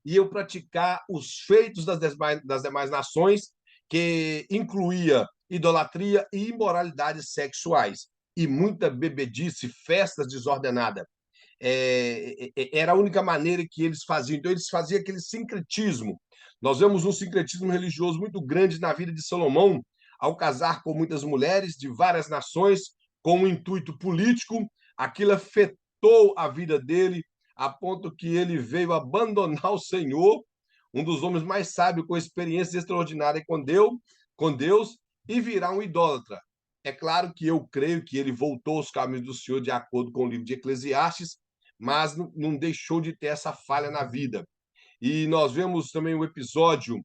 Speaker 1: e iam praticar os feitos das demais nações, que incluía idolatria e imoralidades sexuais, e muita bebedice, festas desordenadas. Era a única maneira que eles faziam. Então, eles faziam aquele sincretismo. Nós vemos um sincretismo religioso muito grande na vida de Salomão, ao casar com muitas mulheres de várias nações, com um intuito político. Aquilo afetou a vida dele, a ponto que ele veio abandonar o Senhor, um dos homens mais sábios, com experiência extraordinária com Deus, e virar um idólatra. É claro que eu creio que ele voltou aos caminhos do Senhor de acordo com o livro de Eclesiastes, mas não deixou de ter essa falha na vida. E nós vemos também o episódio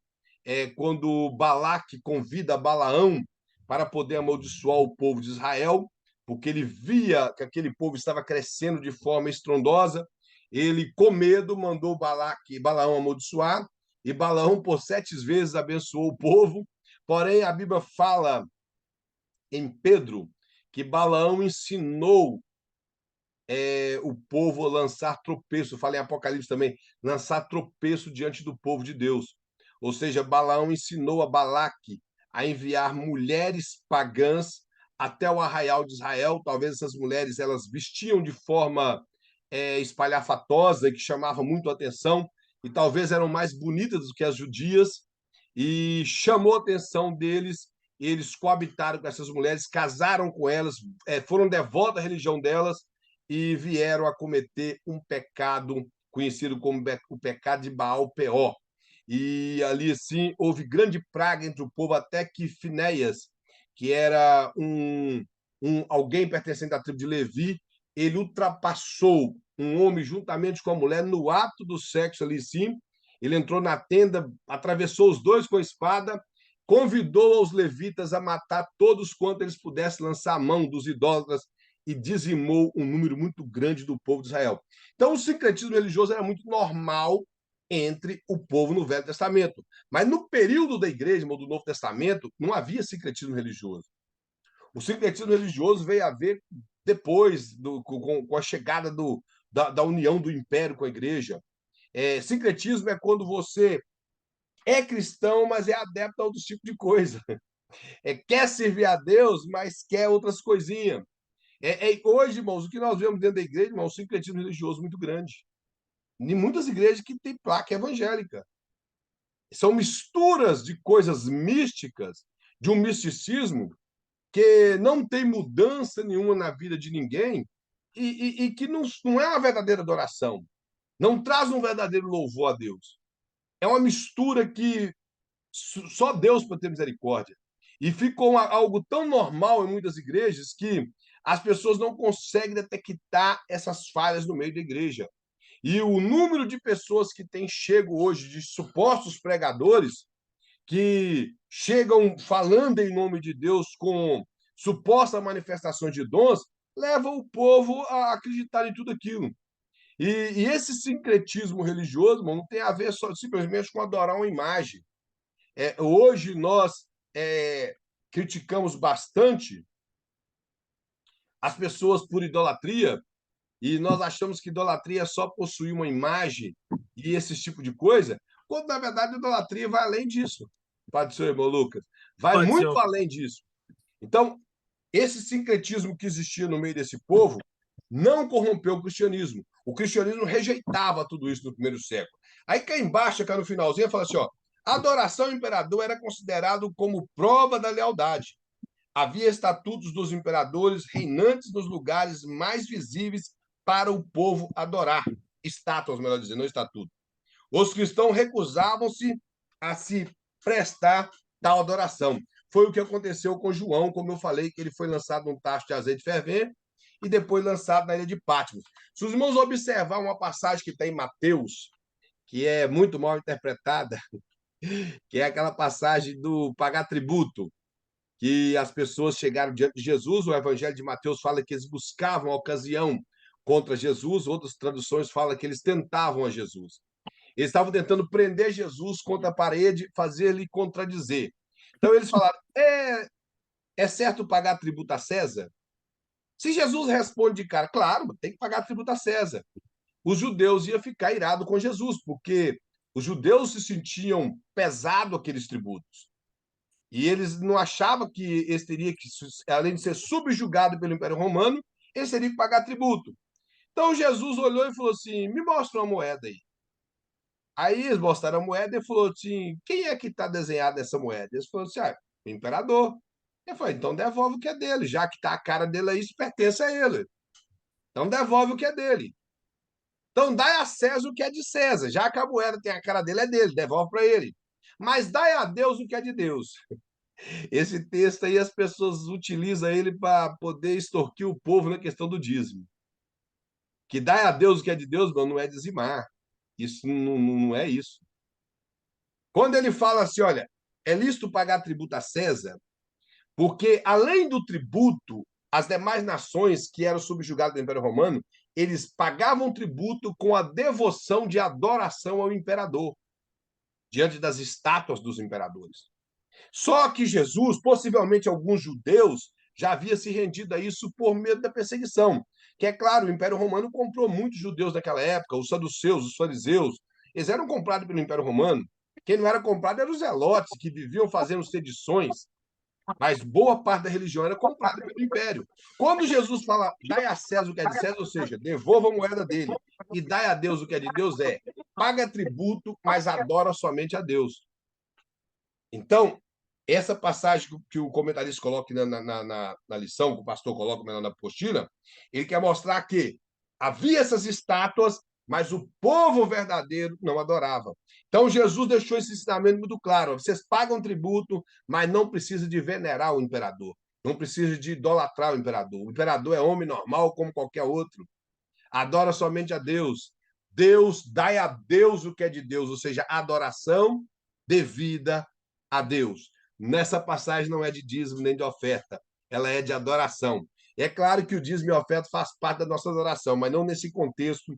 Speaker 1: quando Balaque convida Balaão para poder amaldiçoar o povo de Israel, porque ele via que aquele povo estava crescendo de forma estrondosa. Ele, com medo, mandou Balaão amaldiçoar, e Balaão, por 7 vezes, abençoou o povo. Porém, a Bíblia fala em Pedro que Balaão ensinou o povo lançar tropeço, fala em Apocalipse também, lançar tropeço diante do povo de Deus. Ou seja, Balaão ensinou a Balaque a enviar mulheres pagãs até o arraial de Israel. Talvez essas mulheres elas vestiam de forma espalhafatosa e que chamava muito a atenção, e talvez eram mais bonitas do que as judias, e chamou a atenção deles. Eles coabitaram com essas mulheres, casaram com elas, foram devotos à religião delas, e vieram a cometer um pecado conhecido como o pecado de Baal-Peor. E ali, assim, houve grande praga entre o povo, até que Finéias, que era alguém pertencente à tribo de Levi, ele ultrapassou um homem juntamente com a mulher no ato do sexo ali, sim. Ele entrou na tenda, atravessou os dois com a espada, convidou os levitas a matar todos quanto eles pudessem lançar a mão dos idólatras, e dizimou um número muito grande do povo de Israel. Então, o sincretismo religioso era muito normal entre o povo no Velho Testamento. Mas no período da Igreja, ou do Novo Testamento, não havia sincretismo religioso. O sincretismo religioso veio a ver depois, com a chegada da união do Império com a Igreja. Sincretismo é quando você é cristão, mas é adepto a outro tipo de coisa. Quer servir a Deus, mas quer outras coisinhas. Hoje, irmãos, o que nós vemos dentro da igreja, irmãos, é um sincretismo religioso muito grande. Em muitas igrejas que tem placa evangélica. São misturas de coisas místicas, de um misticismo que não tem mudança nenhuma na vida de ninguém, e que não é uma verdadeira adoração. Não traz um verdadeiro louvor a Deus. É uma mistura que só Deus pode ter misericórdia. E ficou algo tão normal em muitas igrejas que as pessoas não conseguem detectar essas falhas no meio da igreja. E o número de pessoas que tem chego hoje, de supostos pregadores, que chegam falando em nome de Deus com supostas manifestações de dons, leva o povo a acreditar em tudo aquilo. E esse sincretismo religioso, não tem a ver só simplesmente com adorar uma imagem. Hoje nós criticamos bastante as pessoas por idolatria, e nós achamos que idolatria é só possuir uma imagem e esse tipo de coisa, quando na verdade a idolatria vai além disso. Pai do seu irmão Lucas, vai
Speaker 3: Pode ser.
Speaker 1: muito além disso. Então, esse sincretismo que existia no meio desse povo não corrompeu o cristianismo. O cristianismo rejeitava tudo isso no primeiro século. Aí cá embaixo, cá no finalzinho, fala assim, ó, a adoração ao imperador era considerado como prova da lealdade. Havia estatutos dos imperadores reinantes nos lugares mais visíveis para o povo adorar. Estátuas, melhor dizendo, não estatuto. Os cristãos recusavam-se a se prestar tal adoração. Foi o que aconteceu com João, como eu falei, que ele foi lançado num tacho de azeite fervente e depois lançado na ilha de Patmos. Se os irmãos observar uma passagem que está em Mateus, que é muito mal interpretada, que é aquela passagem do pagar tributo, que as pessoas chegaram diante de Jesus, o Evangelho de Mateus fala que eles buscavam a ocasião contra Jesus, outras traduções falam que eles tentavam a Jesus. Eles estavam tentando prender Jesus contra a parede, fazer-lhe contradizer. Então eles falaram: é certo pagar tributo a César? Se Jesus responde de cara, claro, tem que pagar tributo a César, os judeus iam ficar irados com Jesus, porque os judeus se sentiam pesado aqueles tributos. E eles não achavam que eles teriam que, além de ser subjugado pelo Império Romano, eles teriam que pagar tributo. Então Jesus olhou e falou assim: me mostra uma moeda aí. Aí eles mostraram a moeda e falou assim: quem é que está desenhado essa moeda? Eles falaram assim: o imperador. Ele falou: então devolve o que é dele, já que está a cara dele aí, isso pertence a ele. Então devolve o que é dele. Então dai a César o que é de César, já que a moeda tem a cara dele, é dele, devolve para ele. Mas dai a Deus o que é de Deus. Esse texto aí as pessoas utilizam ele para poder extorquir o povo na questão do dízimo. Que dai a Deus o que é de Deus, não é dizimar. Isso não é isso. Quando ele fala assim, olha, é lícito pagar tributo a César, porque além do tributo, as demais nações que eram subjugadas do Império Romano, eles pagavam tributo com a devoção de adoração ao imperador, diante das estátuas dos imperadores. Só que Jesus, possivelmente alguns judeus, já havia se rendido a isso por medo da perseguição. Que é claro, o Império Romano comprou muitos judeus naquela época, os saduceus, os fariseus, eles eram comprados pelo Império Romano. Quem não era comprado eram os zelotes, que viviam fazendo sedições, mas boa parte da religião era comprada pelo Império. Quando Jesus fala, dai a César o que é de César, ou seja, devolva a moeda dele, e dai a Deus o que é de Deus, paga tributo, mas adora somente a Deus. Então, essa passagem que o comentarista coloca na lição, que o pastor coloca na apostila, ele quer mostrar que havia essas estátuas, mas o povo verdadeiro não adorava. Então, Jesus deixou esse ensinamento muito claro. Vocês pagam tributo, mas não precisa de venerar o imperador. Não precisa de idolatrar o imperador. O imperador é homem normal, como qualquer outro. Adora somente a Deus. Deus, dai a Deus o que é de Deus, ou seja, adoração devida a Deus. Nessa passagem não é de dízimo nem de oferta, ela é de adoração. É claro que o dízimo e a oferta faz parte da nossa adoração, mas não nesse contexto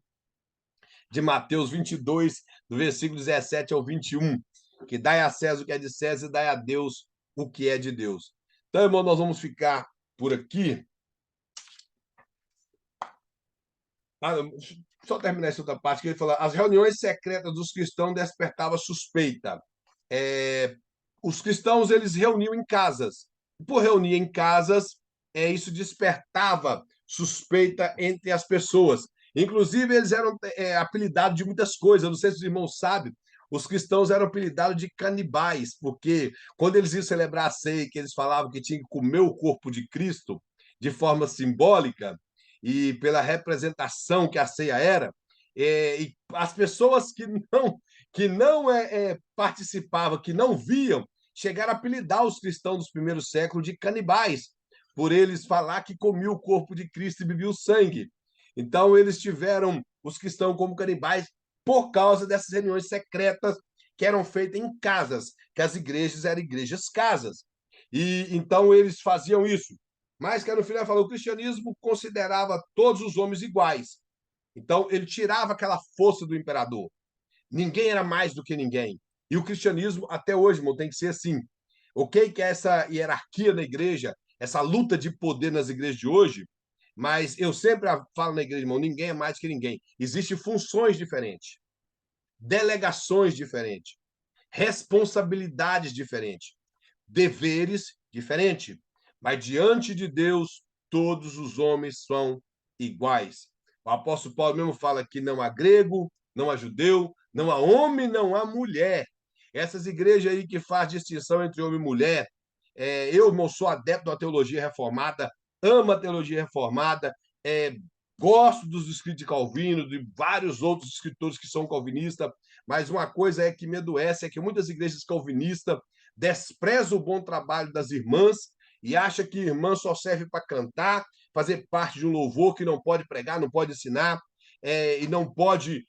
Speaker 1: de Mateus 22, do versículo 17 ao 21, que dai a César o que é de César e dai a Deus o que é de Deus. Então, irmão, nós vamos ficar por aqui. Só terminar essa outra parte, que ele fala: as reuniões secretas dos cristãos despertavam suspeita. Os cristãos eles reuniam em casas. Por reunir em casas, isso despertava suspeita entre as pessoas. Inclusive, eles eram apelidados de muitas coisas. Não sei se os irmãos sabem, os cristãos eram apelidados de canibais, porque quando eles iam celebrar a ceia, que eles falavam que tinham que comer o corpo de Cristo de forma simbólica, e pela representação que a ceia era, e as pessoas que não participavam, que não viam, chegaram a apelidar os cristãos dos primeiros séculos de canibais, por eles falar que comiam o corpo de Cristo e bebiam o sangue. Então, eles tiveram os cristãos como canibais por causa dessas reuniões secretas que eram feitas em casas, que as igrejas eram igrejas casas. E então eles faziam isso. Mas que no final falou, o cristianismo considerava todos os homens iguais. Então ele tirava aquela força do imperador. Ninguém era mais do que ninguém. E o cristianismo até hoje, irmão, tem que ser assim. Ok que é essa hierarquia na igreja, essa luta de poder nas igrejas de hoje, mas eu sempre falo na igreja, irmão, ninguém é mais que ninguém. Existem funções diferentes, delegações diferentes, responsabilidades diferentes, deveres diferentes. Mas diante de Deus, todos os homens são iguais. O apóstolo Paulo mesmo fala que não há grego, não há judeu, não há homem, não há mulher. Essas igrejas aí que fazem distinção entre homem e mulher, eu não sou adepto da teologia reformada, amo a teologia reformada, gosto dos escritos de Calvino, de vários outros escritores que são calvinistas, mas uma coisa que me adoece é que muitas igrejas calvinistas desprezam o bom trabalho das irmãs e acham que irmã só serve para cantar, fazer parte de um louvor que não pode pregar, não pode ensinar, e não pode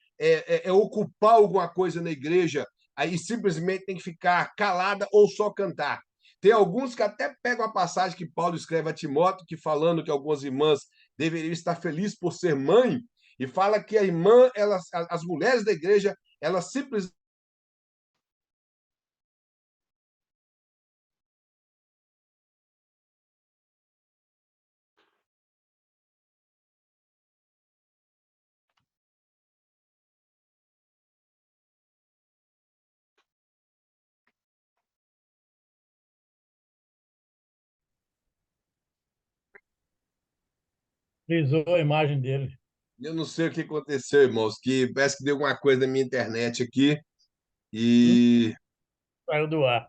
Speaker 1: ocupar alguma coisa na igreja, aí simplesmente tem que ficar calada ou só cantar. Tem alguns que até pegam a passagem que Paulo escreve a Timóteo, que falando que algumas irmãs deveriam estar felizes por ser mãe, e fala que a irmã, as mulheres da igreja, ela simplesmente
Speaker 3: Frisou a imagem dele.
Speaker 1: eu não sei o que aconteceu, irmãos, que parece que deu alguma coisa na minha internet aqui e
Speaker 3: Saiu do ar.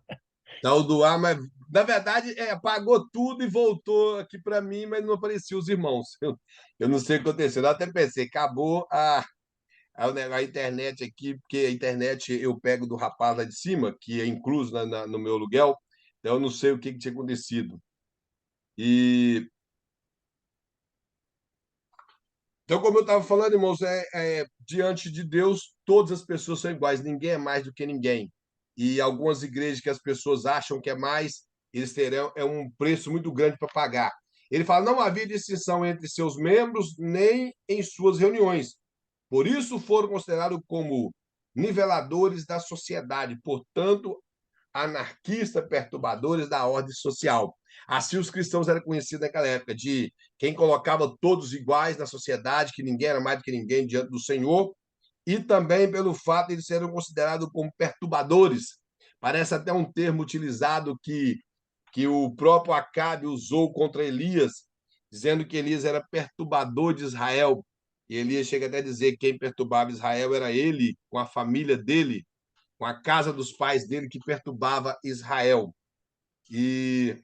Speaker 1: tal do ar, mas na verdade apagou tudo e voltou aqui para mim, mas não apareciam os irmãos. Eu não sei o que aconteceu. Eu até pensei, acabou a internet aqui, porque a internet eu pego do rapaz lá de cima, que é incluso no meu aluguel, então eu não sei o que, que tinha acontecido. E então, como eu estava falando, irmãos, diante de Deus, todas as pessoas são iguais, ninguém é mais do que ninguém. E algumas igrejas que as pessoas acham que é mais, eles terão um preço muito grande para pagar. Ele fala: não havia distinção entre seus membros, nem em suas reuniões. Por isso foram considerados como niveladores da sociedade. Portanto, anarquistas, perturbadores da ordem social. Assim, os cristãos eram conhecidos naquela época de quem colocava todos iguais na sociedade, que ninguém era mais do que ninguém diante do Senhor, e também pelo fato de eles serem considerados como perturbadores. Parece até um termo utilizado que o próprio Acabe usou contra Elias, dizendo que Elias era perturbador de Israel. E Elias chega até a dizer que quem perturbava Israel era ele, com a família dele, com a casa dos pais dele que perturbava Israel. E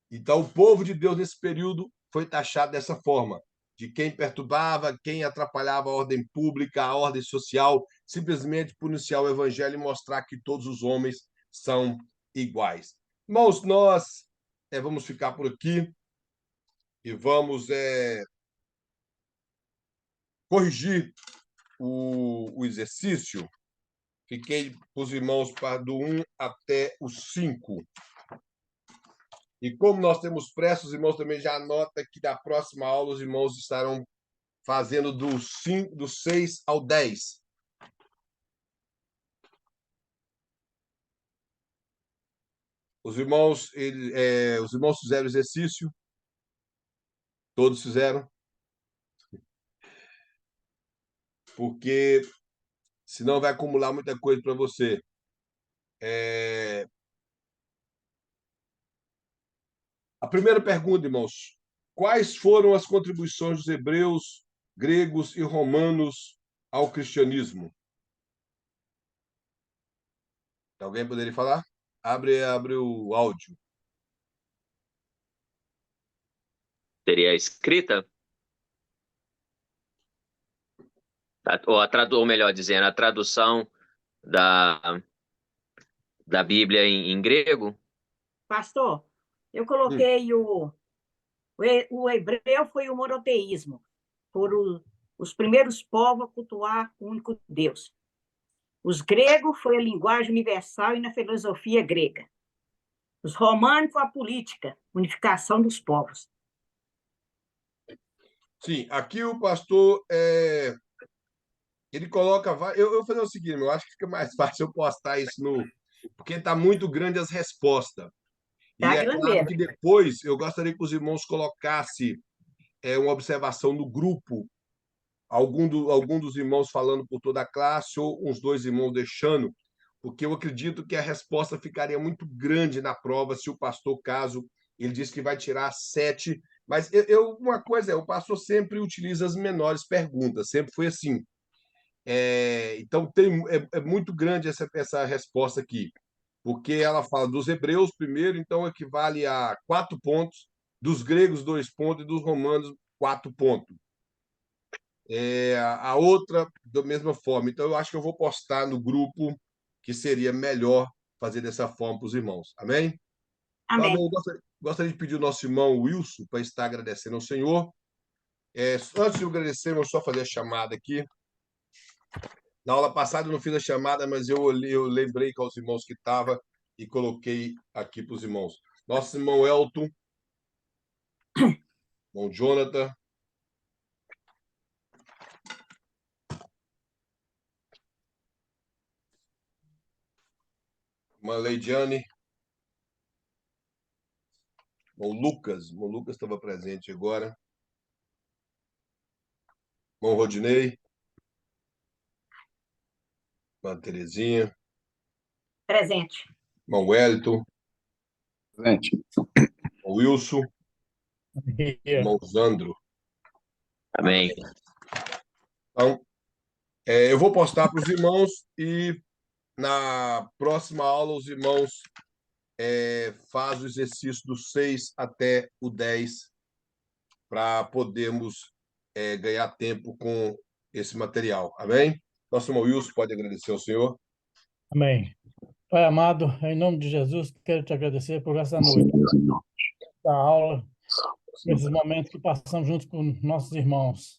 Speaker 1: então o povo de Deus nesse período foi taxado dessa forma, de quem perturbava, quem atrapalhava a ordem pública, a ordem social, simplesmente por anunciar o evangelho e mostrar que todos os homens são iguais. Irmãos, nós vamos ficar por aqui e vamos corrigir o exercício. Fiquei para os irmãos do 1 até o 5. E como nós temos pressa, os irmãos também já anotam que da próxima aula os irmãos estarão fazendo do 6 ao 10. Os irmãos fizeram o exercício, todos fizeram, porque senão vai acumular muita coisa para você. A primeira pergunta, irmãos: quais foram as contribuições dos hebreus, gregos e romanos ao cristianismo? Alguém poderia falar? Abre o áudio.
Speaker 2: Seria a escrita, ou melhor dizendo, a tradução da, da Bíblia em grego.
Speaker 4: Pastor, eu
Speaker 1: Hum.
Speaker 4: coloquei o hebreu foi o monoteísmo, foram os primeiros povos a cultuar o único Deus. Os gregos foi a linguagem universal e na filosofia grega. Os romanos foi a política, unificação dos povos.
Speaker 1: Sim, aqui o pastor ele coloca. Eu vou fazer o seguinte, eu acho que fica mais fácil eu postar isso no. Porque está muito grande as respostas. E
Speaker 4: Tá
Speaker 1: é
Speaker 4: grande
Speaker 1: claro
Speaker 4: mesmo.
Speaker 1: que depois eu gostaria que os irmãos colocassem uma observação no grupo, algum dos irmãos falando por toda a classe, ou uns dois irmãos deixando, porque eu acredito que a resposta ficaria muito grande na prova se o pastor, caso ele disse que vai tirar 7. Mas uma coisa o pastor sempre utiliza as menores perguntas, sempre foi assim. Então, é muito grande essa resposta aqui, porque ela fala dos hebreus primeiro, então equivale a 4 pontos, dos gregos 2 pontos e dos romanos 4 pontos. A outra, da mesma forma. Então, eu acho que eu vou postar no grupo que seria melhor fazer dessa forma para os irmãos. Amém? Então, amém.
Speaker 4: Amém.
Speaker 1: Eu gostaria de pedir ao nosso irmão Wilson para estar agradecendo ao Senhor. Antes de eu agradecer, eu vou só fazer a chamada aqui. Na aula passada eu não fiz a chamada, mas eu lembrei com os irmãos que estava e coloquei aqui para os irmãos. Nosso irmão Elton, irmão Jonathan, Irmã Leidiane. O Lucas estava presente agora. Irmão Rodinei. Irmã Terezinha.
Speaker 4: Presente.
Speaker 1: Irmão Wellington.
Speaker 5: Presente.
Speaker 1: Irmão Wilson. Irmão Zandro.
Speaker 2: Amém.
Speaker 1: Então, eu vou postar para os irmãos e na próxima aula os irmãos fazem o exercício do 6 até o 10 para podermos ganhar tempo com esse material. Amém? Nosso irmão Wilson pode agradecer ao Senhor.
Speaker 3: Amém. Pai amado, em nome de Jesus, quero te agradecer por essa noite, da aula, por esses momentos que passamos juntos com nossos irmãos.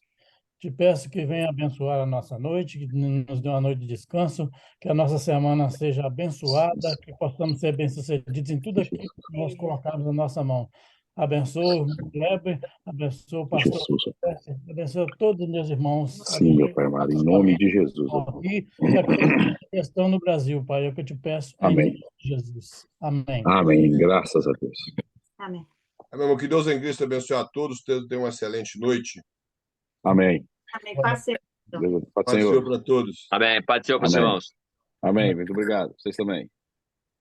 Speaker 3: Te peço que venha abençoar a nossa noite, que nos dê uma noite de descanso, que a nossa semana seja abençoada, que possamos ser bem-sucedidos em tudo aquilo que nós colocarmos na nossa mão. Abençoa o Kleber, abençoa o pastor, abençoa todos os meus irmãos.
Speaker 5: Sim, meu Pai amado, em nome de Jesus.
Speaker 3: Aqui, e aqueles que estão no Brasil, Pai, é o que eu te peço, em
Speaker 5: Amém.
Speaker 3: nome de Jesus. Amém.
Speaker 5: Amém, graças a Deus.
Speaker 4: Amém.
Speaker 1: Amém, irmão. Que Deus em Cristo abençoe a todos. Tenham uma excelente noite.
Speaker 5: Amém.
Speaker 4: Amém. Paz seja.
Speaker 5: Paz do
Speaker 1: Paz do Senhor
Speaker 5: Senhor.
Speaker 1: para todos.
Speaker 2: Amém. Pode ser,
Speaker 5: Amém.
Speaker 2: irmãos.
Speaker 5: Amém, muito obrigado. Vocês também.